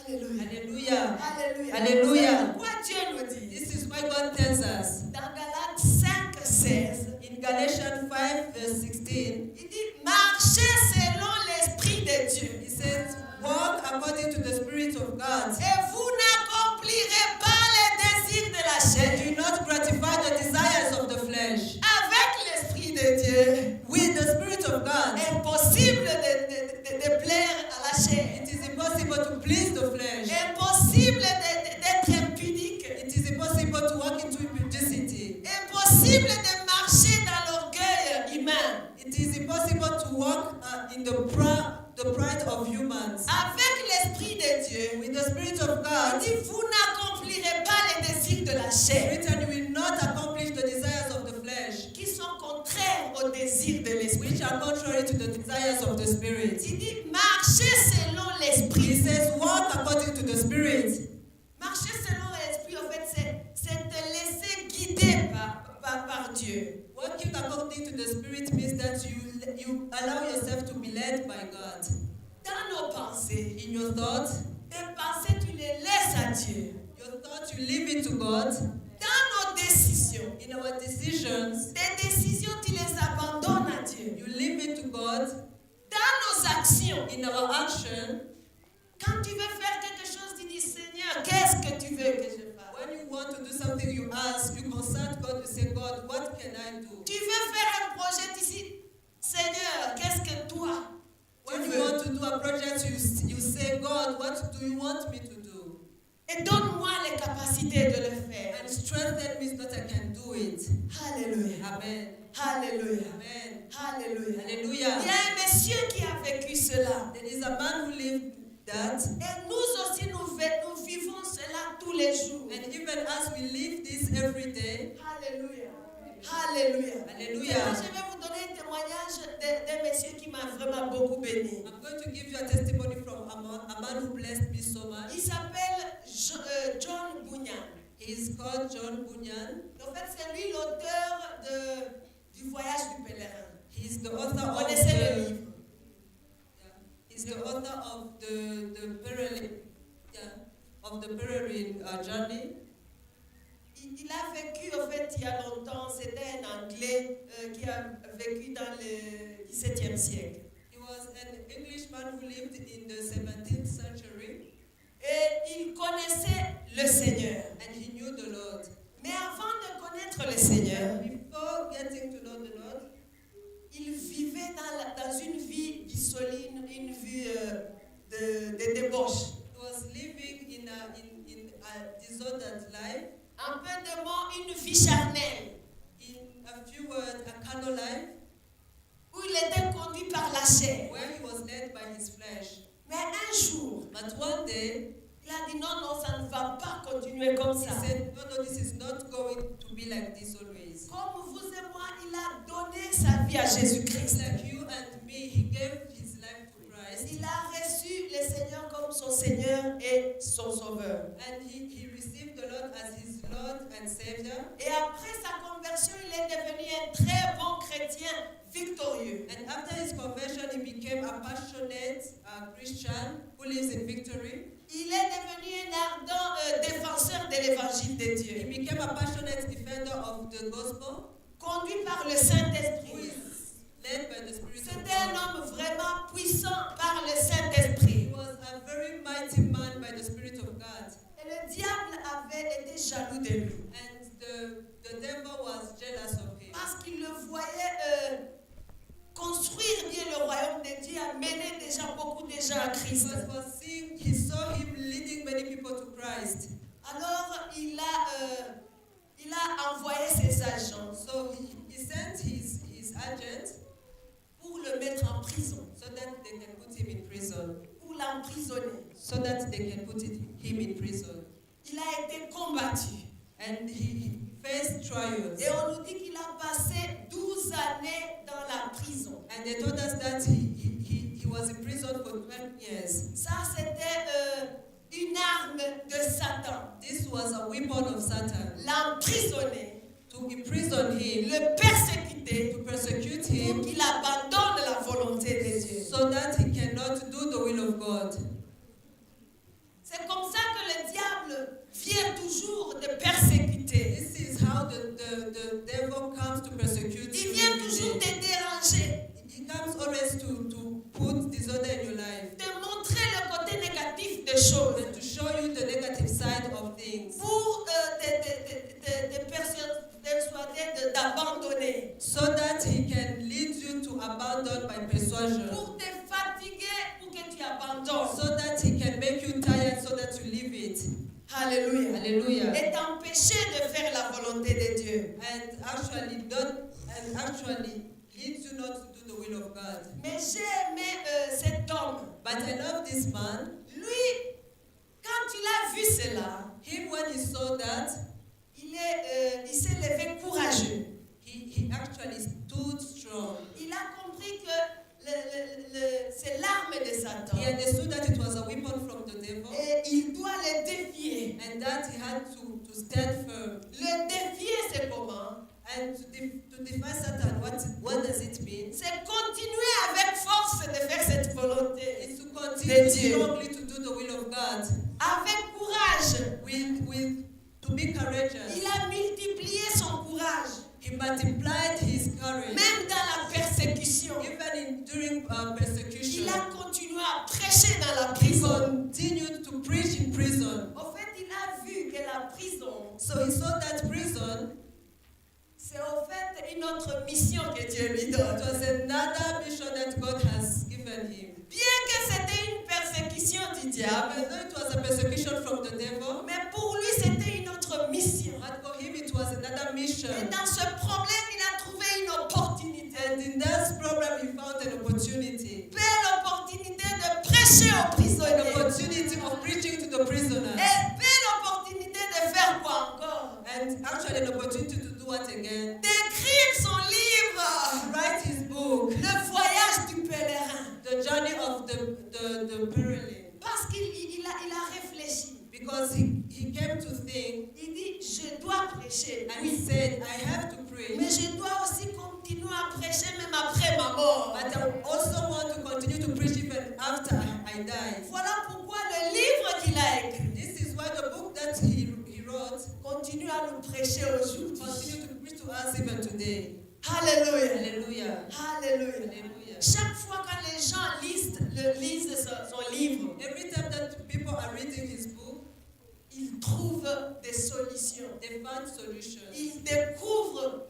Alléluia. Hallelujah. Alléluia. Hallelujah. C'est pourquoi Dieu nous dit This is why God tells us dans Galates 5:16, in Galatians 5 verse 16, il dit marchez selon l'esprit de Dieu. he says, walk according to the Spirit of God. Et vous n'accomplirez pas les désirs de la chair. And do not gratify the desires of the flesh. Avec l'esprit de Dieu, With the Spirit of God, impossible de plaire à la chair. it is impossible to please the flesh. Impossible d'être impudique. It is impossible to walk into impudicity. Impossible de marcher dans l'orgueil humain. It is impossible to walk in the pride of humans. Avec l'esprit de Dieu, With the Spirit of il God, dit vous n'accomplirez pas les désirs de la chair written, you will not accomplish the desires of the flesh, qui sont contraires aux désirs de l'esprit. which are contrary to the desires of the Spirit. Il dit marchez selon He l'esprit. says, walk according to the Spirit. Marcher selon l'esprit, en fait, c'est te laisser guider par Dieu. Walking according to the Spirit means that you allow yourself to be led by God. Dans nos pensées, In your thoughts, tes pensées, tu les laisses à Dieu. your thoughts, you leave it to God. Dans nos décisions, In our decisions, tes décisions, tu les abandonnes à Dieu. you leave it to God. Dans nos actions, In our action, quand tu veux faire quelque chose, tu dis Seigneur, qu'est-ce que tu veux que je fasse? when you want to do something, you ask, you consult God, you say, God, what can I do? Tu veux faire un projet, tu dis Seigneur, qu'est-ce que toi tu When you veux? want to do a project, you say, God, what do you want me to do? Et donne-moi les capacités de le faire. And strengthen me so that I can do it. Alléluia. Amen. Alléluia. Amen. Alléluia. Hallelujah. Il y a un monsieur qui a vécu cela. There is a man who lived that, Et nous aussi, nous vivons cela tous les jours. and even as we live this every day, Alléluia. Alléluia. Hallelujah. Et moi, je vais vous donner un témoignage d'un monsieur qui m'a vraiment beaucoup béni. I'm going to give you a testimony from a man who blessed me so much. Il s'appelle John Bunyan. He is called John Bunyan. En fait, c'est lui l'auteur du voyage du pèlerin. He is the author Vous of connaissez le livre. He's the author of the peregrine journey. Il a vécu, en fait, il y a longtemps. C'était un Anglais qui a vécu dans le XVIIe siècle. He was an Englishman who lived in the 17th century, Et il connaissait le Seigneur. and he knew the Lord. Mais avant de connaître le Seigneur, Before getting to know the Lord, il vivait dans une vie dissolue, une vie de débauche. he was living in a disordered life. Un peu de mots, une vie charnelle, In a few words, a carnal life, où il était conduit par la chair. where he was led by his flesh. Mais un jour, But one day, il a dit non, non, ça ne va pas continuer comme he ça. said, no, this is not going to be like this always. Comme vous et moi, il a donné sa vie à Jésus-Christ. Like you and me, he gave his life to Christ. Il a reçu le Seigneur comme son Seigneur et son Sauveur. And he received the Lord as his Lord and Savior. Et après sa conversion, il est devenu un très bon chrétien victorieux. And after his conversion, he became a passionate Christian who lives in victory. Il est devenu un ardent défenseur de l'évangile de He Dieu. became a passionate defender of the gospel, Conduit par le who Saint-Esprit. is led by the Spirit of C'était un God. homme vraiment puissant par le Saint-Esprit. He was a very mighty man by the Spirit of God. Et le diable avait été jaloux de lui. And the devil was jealous of him. Parce qu'il le voyait construire bien le royaume de Dieu, amener déjà beaucoup de gens à Christ. He saw him leading many people to Christ. Alors il a envoyé ses agents. So he sent his agents pour le mettre en prison, so that they can put him in prison. pour l'emprisonner. So that they can put him in prison. Il a été combattu. And he faced trials. Et on nous dit qu'il a passé 12 années dans la prison. And they told us that he was in prison for 12 years. Ça, c'était une arme de Satan. This was a weapon of Satan. L'emprisonner, To imprison him, le persécuter, to persecute pour him, qu'il abandonne la volonté de Dieu. so that he cannot do the will of God. C'est comme ça que le diable vient toujours de persécuter. This is how the devil comes to persecute Il you. vient every toujours day. te déranger, He comes always to put disorder in your life, te montrer le côté négatif des choses, and to show you the negative side of things, pour persuader d'abandonner, so that he can lead you to abandon by persuasion, pour te fatiguer, pour que tu abandonnes. so that he can make you tired, so that you leave it. Alléluia. Hallelujah. Et t'empêcher de faire la volonté de Dieu. And actually leads you not to do the will of God. Mais j'ai aimé cet homme. But I love this man. Lui, quand il a vu cela, Him, when he saw that, il s'est levé courageux. he actually stood strong. Il a compris que c'est l'arme de Satan. He understood that it was a weapon from the devil, Et il doit le défier. and that he had to stand firm. Le défier, c'est comment? And to defy Satan, what does it mean? C'est continuer avec force de faire cette volonté. It's to continue De Dieu. strongly to do the will of God, Avec courage. to be courageous. Il a multiplié son courage. He multiplied his courage. Même dans la persécution. Even during persecution, Il a continué à prêcher dans la he prison. continued to preach in prison. En fait, il a vu que la prison, So he saw that prison, c'est en fait une autre mission que Dieu lui it donne. was another mission that God has given him. Bien que c'était une persécution du diable, Even though it was a persecution from the devil, mais pour lui, c'était une autre mission. but for him it was another mission. Et dans ce problème, il a trouvé une opportunité. And in that problem, he found an opportunity. Belle opportunité de prêcher aux An prisonniers. opportunity of preaching to the prisoners. Et belle opportunité de faire quoi encore? And actually an opportunity to do what again? D'écrire son livre. Write his book, Le voyage du pèlerin. The Journey of the Peregrine. Parce qu'il a réfléchi. Because he came to think, Il dit, je dois prêcher. and he said, I have to preach, Mais je dois aussi continuer à prêcher même après ma mort. but I also want to continue to preach even after I die. Voilà pourquoi le livre qu'il a écrit This is why the book that he wrote continue à nous prêcher aujourd'hui. continue to preach to us even today. Alléluia. Hallelujah. Alléluia. Hallelujah. Chaque fois quand les gens lisent son livre, Every time that people are reading his book, ils trouvent des solutions. they find solutions. Ils découvrent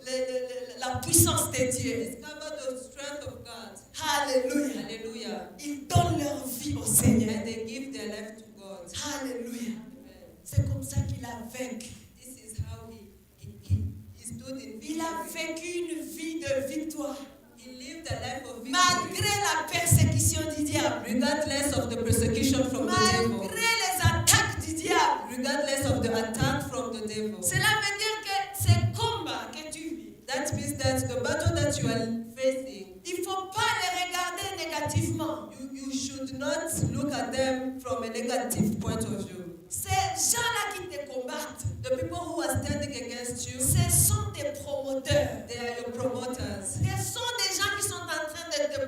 la puissance de Dieu. Discover the strength of God. Alléluia. Hallelujah. Ils donnent leur vie au Seigneur. And they give their life to God. Alléluia. Amen. C'est comme ça qu'il a vaincu. This is how he stood in Il a victory. vécu une vie de victoire. He lived a life of victory. Malgré la persécution du diable. Regardless of the persecution from the devil. Malgré les attaques du diable. Regardless of the attack from the devil. Cela veut dire que ces combats que tu vis, That means that the battle that you are facing, il ne faut pas les regarder négativement. you should not look at them from a negative point of view. Ces gens-là qui te combattent, The people who are standing against you, ce sont des promoteurs. they are your promoters. Ce sont des gens qui sont en train de te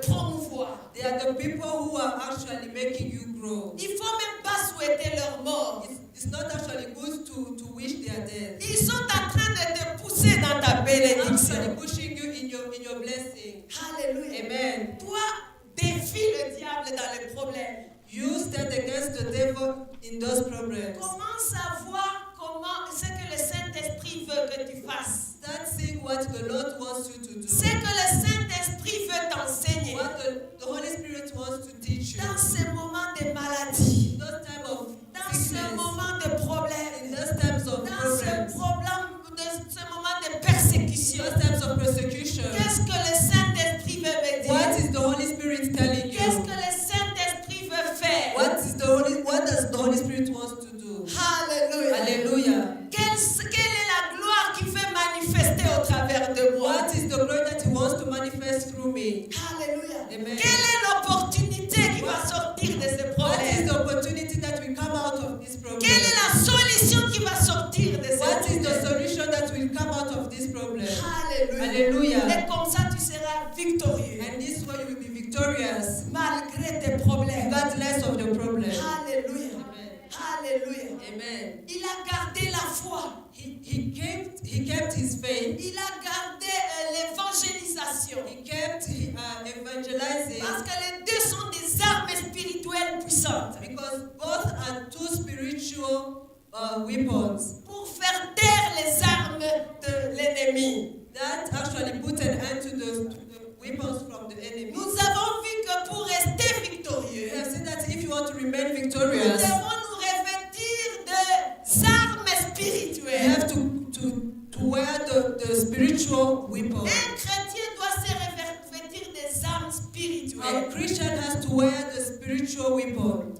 promouvoir. They are the people who are actually making you grow. Il ne faut même pas souhaiter leur mort. It's not actually good to wish they are dead. Ils sont en train de te pousser dans ta They're bénédiction. actually pushing you in your blessing. Alléluia. Amen. Toi, défie le diable dans les problèmes. You stand against the devil in those problems. Commence à voir comment ce que le Saint-Esprit veut que tu fasses. Start seeing what the Lord wants you to do. Ce que le Saint-Esprit veut t'enseigner. What the Holy Spirit wants to teach you. Dans ces moments de maladie, Those time of dans ce sickness, moment de problème, in those times of dans ce problems, ce moment de persécution, those times of persecution, qu'est-ce que le Saint-Esprit veut me dire? what is the Holy Spirit telling Qu'est-ce you? que le Saint-Esprit veut faire? What does the Holy Spirit want to do? Alléluia. Hallelujah. Quelle est la gloire qui veut manifester au travers de moi? What is the glory that He wants to manifest through me? Alléluia. Amen. Quelle est l'opportunité qui va sortir de ce What is problème? the opportunity that will come out of this problem? Quelle est la solution qui va sortir de ce What is the problème? solution that will come out of this problem? Alléluia. Hallelujah. Et comme ça, tu seras victorieux And this way you will be victorious malgré tes problèmes. regardless of the problem. Alléluia. Amen. Alléluia. Amen. Il a gardé la foi. He kept his faith. Il a gardé l'évangélisation. He kept evangelizing Parce que les deux sont des armes spirituelles puissantes because both are two spiritual weapons pour faire taire les armes de l'ennemi. that actually put an end to the weapons from the enemy. Nous avons vu que pour rester We victorieux, have seen that if you want to remain nous victorious, devons nous revêtir des armes you spirituelles. have to wear the spiritual weapon. Un chrétien doit se revêtir des armes A spirituelles. Christian has to wear the spiritual weapon.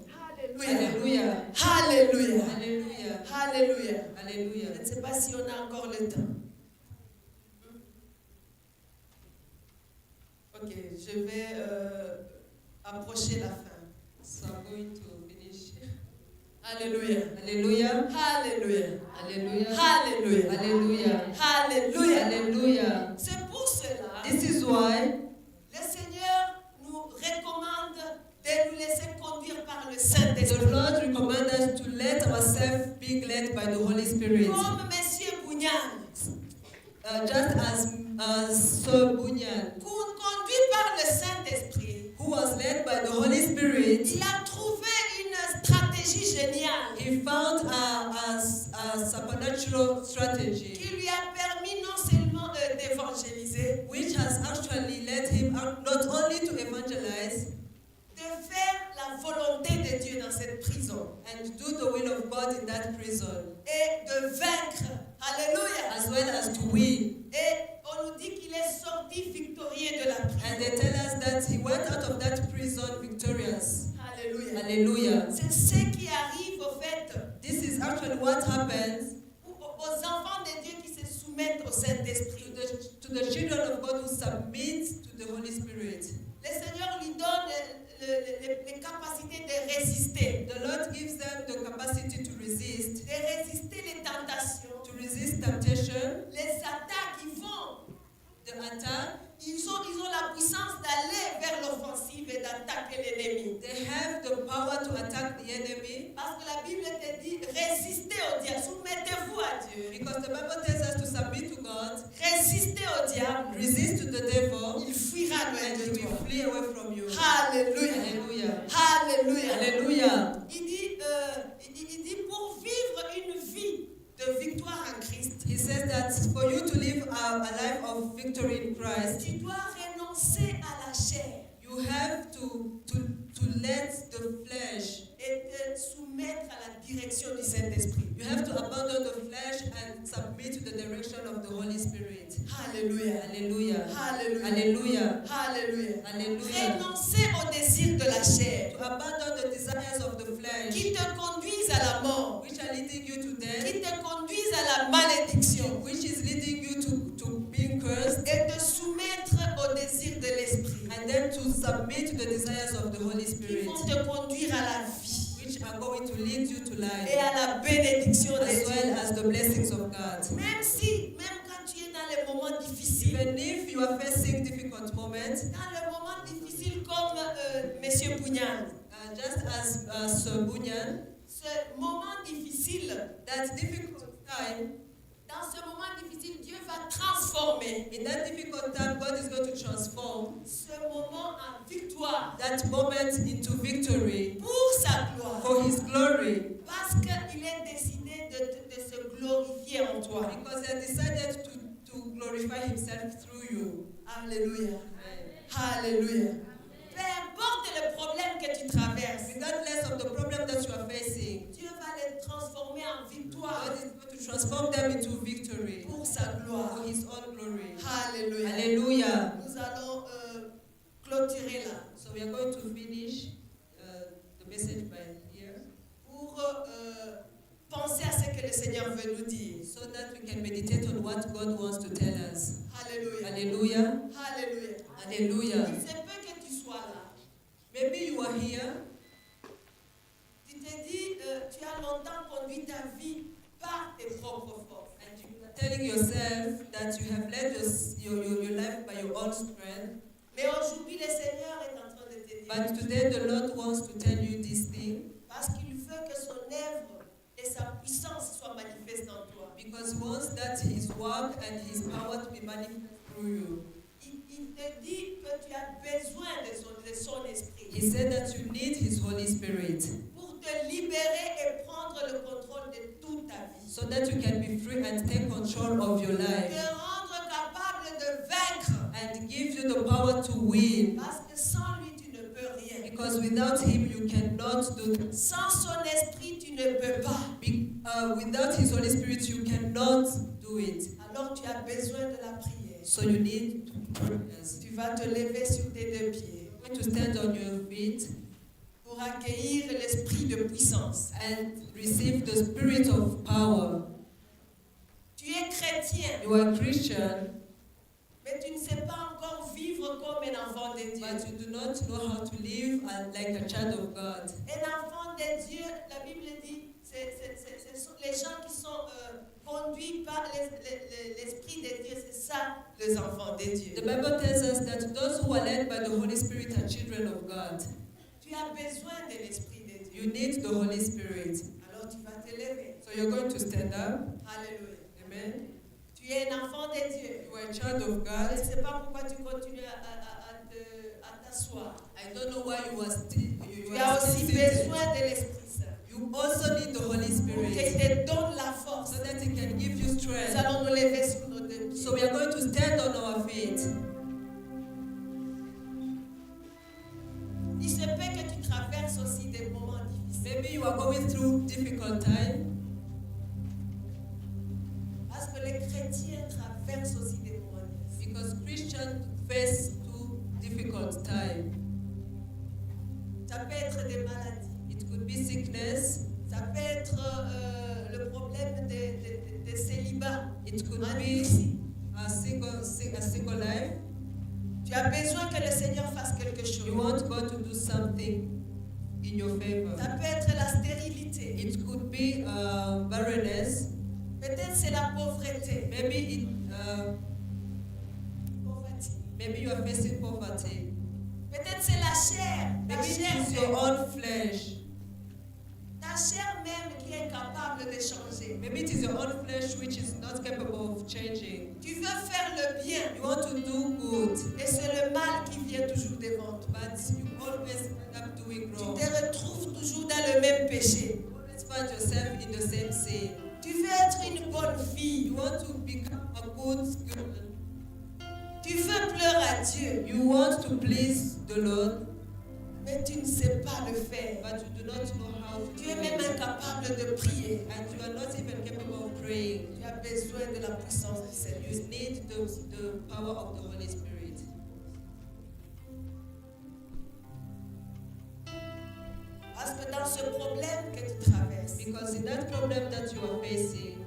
Alléluia. Hallelujah. Alléluia. Hallelujah. Alléluia. Hallelujah. Je ne sais pas si on a encore le temps. Ok, je vais approcher la fin. So I'm going to finish. Alléluia. Hallelujah. Alléluia. Hallelujah. Alléluia. Hallelujah. Alléluia. Hallelujah. C'est pour cela This is why le Seigneur nous recommande de nous laisser conduire par le the Saint-Esprit. Lord recommends us to let ourselves be led by the Holy Spirit. Comme Monsieur Bougnan, Just as Sir Bunyan, conduit par le Saint-Esprit, who was led by the Holy Spirit, il a trouvé une stratégie géniale he found a supernatural strategy qui lui a permis non seulement d'évangéliser, which has actually led him out not only to evangelize de faire la volonté de Dieu dans cette prison and do the will of God in that prison, et de vaincre. Alléluia. as well as to win. Et on nous dit qu'il est sorti victorieux de la And they prison. tell us that he went out of that prison victorious. Alléluia. Hallelujah. C'est ce qui arrive au fait This is actually what happens aux enfants de Dieu qui se soumettent au Saint-Esprit. to the children of God who submit to the Holy Spirit. Le Seigneur lui donne les capacités de résister, The Lord gives them the capacity to resist les tentations, temptation, les attaques. the attack. Ils ont la puissance d'aller vers l'offensive et d'attaquer l'ennemi. They have the power to attack the enemy Parce que la Bible te dit, résistez au diable, soumettez-vous à Dieu. because the Bible tells us to submit to God, Résistez au diable, resist to the devil, il fuira loin and he de will toi. flee away from you. Alléluia. Hallelujah. Alléluia. Hallelujah. Il dit pour vivre une vie de victoire en Christ, He says that for you to live a life of victory in Christ, tu dois renoncer à la chair you have to let the flesh, et te soumettre à la direction du Saint-Esprit. you have to abandon the flesh and submit to the direction of the Holy Spirit. Alléluia. Hallelujah. Alléluia. Hallelujah. Alléluia. Hallelujah. Renoncer au désir de la chair To abandon the desires of the flesh, qui te conduisent à la mort, which are leading you to qui death, te conduisent à la malédiction, which is leading you to being cursed, et te soumettre au désir de l'Esprit, and then to submit to the desires of the Holy qui Spirit, vont te conduire à la vie which are going to lead you to et life, à la bénédiction de as well Dieu. as the blessings of God. Même quand tu es dans les moments difficiles, Even if you are facing difficult moments, dans les moments difficiles comme Monsieur Bougnan, just as Sir Bunyan, ce moment difficile, that difficult time, dans ce moment difficile, Dieu va transformer in that difficult time, God is going to transform ce moment en victoire that moment into victory pour sa himself through you. Alléluia. Amen. Alléluia. Peu importe le problème que tu traverses, Regardless of the problem that you are facing, Dieu va les transformer en victoire God is going to transform them into victory pour sa gloire. for His own glory. Alléluia. Hallelujah. Nous allons clôturer là So we are going to finish the message by here, pour penser à ce que le Seigneur veut nous dire. so that we can meditate on what God wants to tell us. Alléluia. Hallelujah. Alléluia. Hallelujah. Il se peut que tu sois là. Maybe you are here. Tu te dis, tu as longtemps conduit ta vie par tes propres forces. And you are telling yourself that you have led your life by your own strength. Mais aujourd'hui, le Seigneur est en train de te dire, But today the Lord wants to tell you this thing parce qu'il veut que son œuvre et sa puissance soient manifestes en toi. because He wants that His work and His power to be manifested through you. Il te dit que tu as besoin de son esprit He said that you need His Holy Spirit pour te libérer et prendre le contrôle de toute ta vie. so that you can be free and take control of your Te life rendre capable de vaincre. and give you the power to win. Parce que sans lui, tu ne peux rien. Because without Him you cannot do this. Sans son esprit, tu ne peux pas. Without His Holy Spirit you cannot do it. Alors tu as besoin de la prière. So you need to pray. Tu vas te lever sur tes deux pieds You're going to stand on your feet pour accueillir l'esprit de puissance. and receive the spirit of power. Tu es chrétien, You are Christian, mais tu ne sais pas encore vivre comme un enfant de Dieu. but you do not know how to live like a child of God. Un enfant de Dieu, la Bible dit, ce sont les gens qui sont conduits par l'Esprit de Dieu, c'est ça les enfants de Dieu. The Bible tells us that those who are led by the Holy Spirit are children of God. Tu as besoin de l'Esprit de Dieu. You need the Holy Spirit. Alors tu vas te lever. So you're going to stand up. Alléluia. Amen. Tu es un enfant de Dieu. You are a child of Je ne God. sais pas pourquoi tu continues à t'asseoir. I don't know why you are still. You Tu are as aussi still seated. besoin de l'Esprit Saint You also need the Holy pour qu'il Spirit te donne la force. so that He can give you Nous strength. allons nous lever sur nos deux pieds. So we are going to stand on our feet. Il se peut que tu traverses aussi des moments difficiles. Maybe you are going through difficult time Parce que les chrétiens traversent aussi des moments difficiles. because Christians face through difficult time. Ça peut être des maladies. It could be sickness. Ça peut être le problème de célibat. It could En be ici. a single life. Tu as besoin que le Seigneur fasse quelque chose. You want God to do something in your favor. Ça peut être la stérilité. It could be barrenness. Peut-être c'est la pauvreté. Maybe you are facing poverty. Peut-être c'est la chair. Ta Maybe chair, it's your own flesh. ta chair même qui est incapable de changer. Maybe it is your own flesh which is not capable of changing. Tu veux faire le bien. You want to do good, Et c'est le mal qui vient toujours devant toi. but you always end up doing Tu wrong. te retrouves toujours dans le même péché. You always find yourself in the same sin. Tu veux être une bonne fille. You want to become a good girl. Tu veux pleurer à Dieu. You want to please the Lord, Mais tu ne sais pas le faire. but you do not know how to Tu es do même it. incapable de prier. And you are not even capable of praying. Tu as besoin de la puissance du Seigneur. You need the power of the Holy Spirit. Parce que dans ce problème que tu traverses, Because in that problem that you are facing,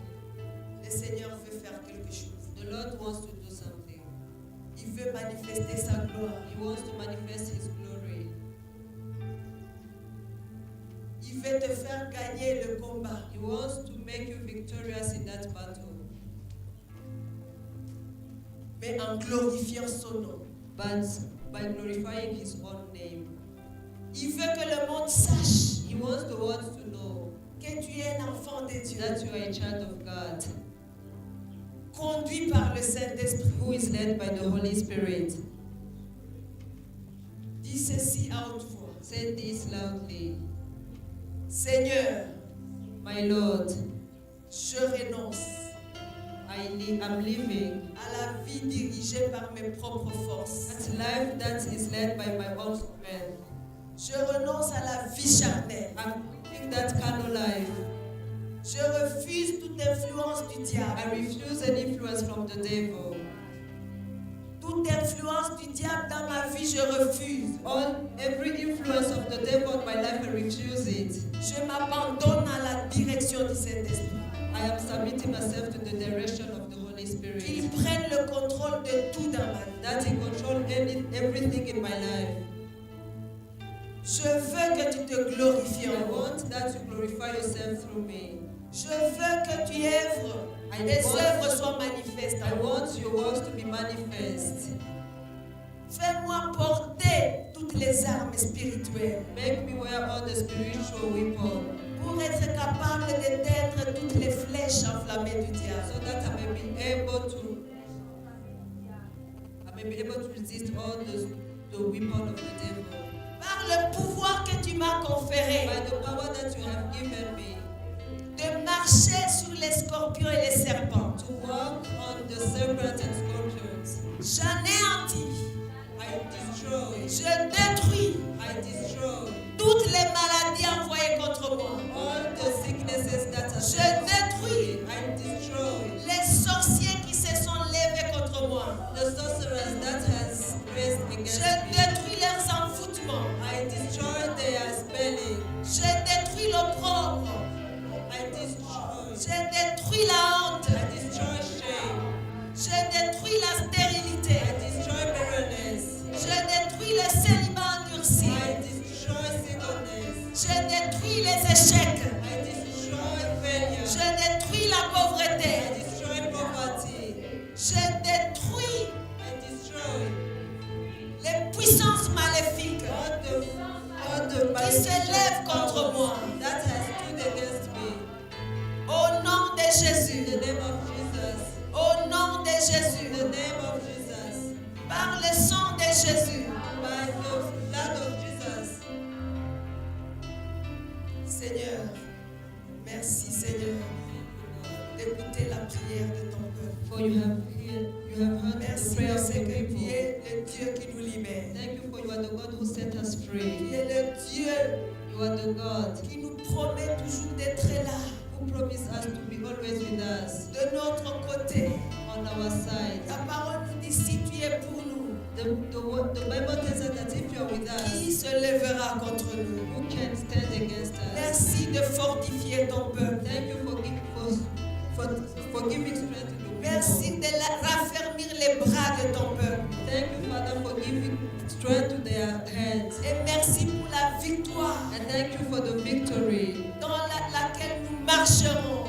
le Seigneur veut faire quelque chose. the Lord wants to do something. Il veut manifester sa gloire. He wants to manifest His glory. Il veut te faire gagner le combat. He wants to make you victorious in that battle, Mais en glorifiant son nom. but by glorifying His own name. Il veut que le monde sache He wants the world to know que tu es un enfant de Dieu. that you are a child of God, Conduit par le Saint-Esprit. who is led by the Holy Spirit. Dis ceci à haute voix. Say this loudly. Seigneur, My Lord, je renonce I'm living. À la vie dirigée par mes propres forces. That life that is led by my own strength. Je renonce à la vie charnelle. I'm living that carnal life. Je refuse toute influence du diable. I refuse an influence from the devil. Toute influence du diable dans ma vie, je refuse. Every influence of the devil on my life, I refuse it. Je m'abandonne à la direction du Saint-Esprit. I am submitting myself to the direction of the Holy Spirit. Qu'il prenne le contrôle de tout dans ma vie. That He control everything in my life. Je veux que tu te glorifies en I moi. want that you glorify yourself through me. Je veux que tu œuvres, tes œuvres soient manifestes. I want your works to be manifest. Fais-moi porter toutes les armes spirituelles. Make me wear all the spiritual weapons. Pour être capable d'éteindre toutes les flèches enflammées du diable. So that I may be able to resist all the weapons of the devil. Par le pouvoir que tu m'as conféré. By the power that you have given me. De marcher sur les scorpions et les serpents. To walk on the serpents and scorpions. J'anéantis. I destroy. Je détruis. I destroy. Toutes les maladies envoyées contre moi. All the sicknesses that are. Je détruis. I destroy. Les sorciers qui se sont levés contre moi. The sorcerers that has raised against me. Je détruis leurs envoûtements. I destroy their spelling. Je détruis l'opprobre. I destroy. Je détruis la honte. I destroy shame. Je détruis la stérilité. I destroy barrenness. Je détruis le célibat endurci. I destroy singleness. Je détruis les échecs. I destroy failure. Je détruis la pauvreté. I destroy poverty. Je détruis I destroy les puissances maléfiques all the qui se lèvent contre moi. that has stood against me. Au nom de Jésus. In the name of Jesus. Au nom de In Jésus. the name of Jesus. Par le sang de Jésus. By the blood of Jesus. Seigneur, merci Seigneur d'écouter la prière de ton peuple. For you have heard the Merci prayer parce of que your tu people. es le Dieu qui nous libère. Thank you for you are the God who set us Tu free. es le Dieu You are the God qui nous promet toujours d'être là, who promised us to be always with us, de notre côté. on our side. Ta parole nous dit si tu es pour nous, The Bible tells us that if you are with qui us, se lèvera contre nous? who can stand against us? Merci de fortifier ton peuple. Thank you for giving strength to the people. Merci de raffermir les bras de ton peuple. Thank you, Father, for giving strength to their hands. Et merci pour la victoire And thank you for the victory dans laquelle nous marcherons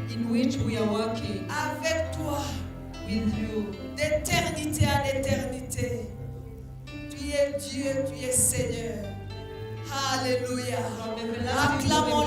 in which we are walking avec toi with you. d'éternité à l'éternité. Tu es Dieu, tu es Seigneur. Alléluia. From everlasting to Acclamons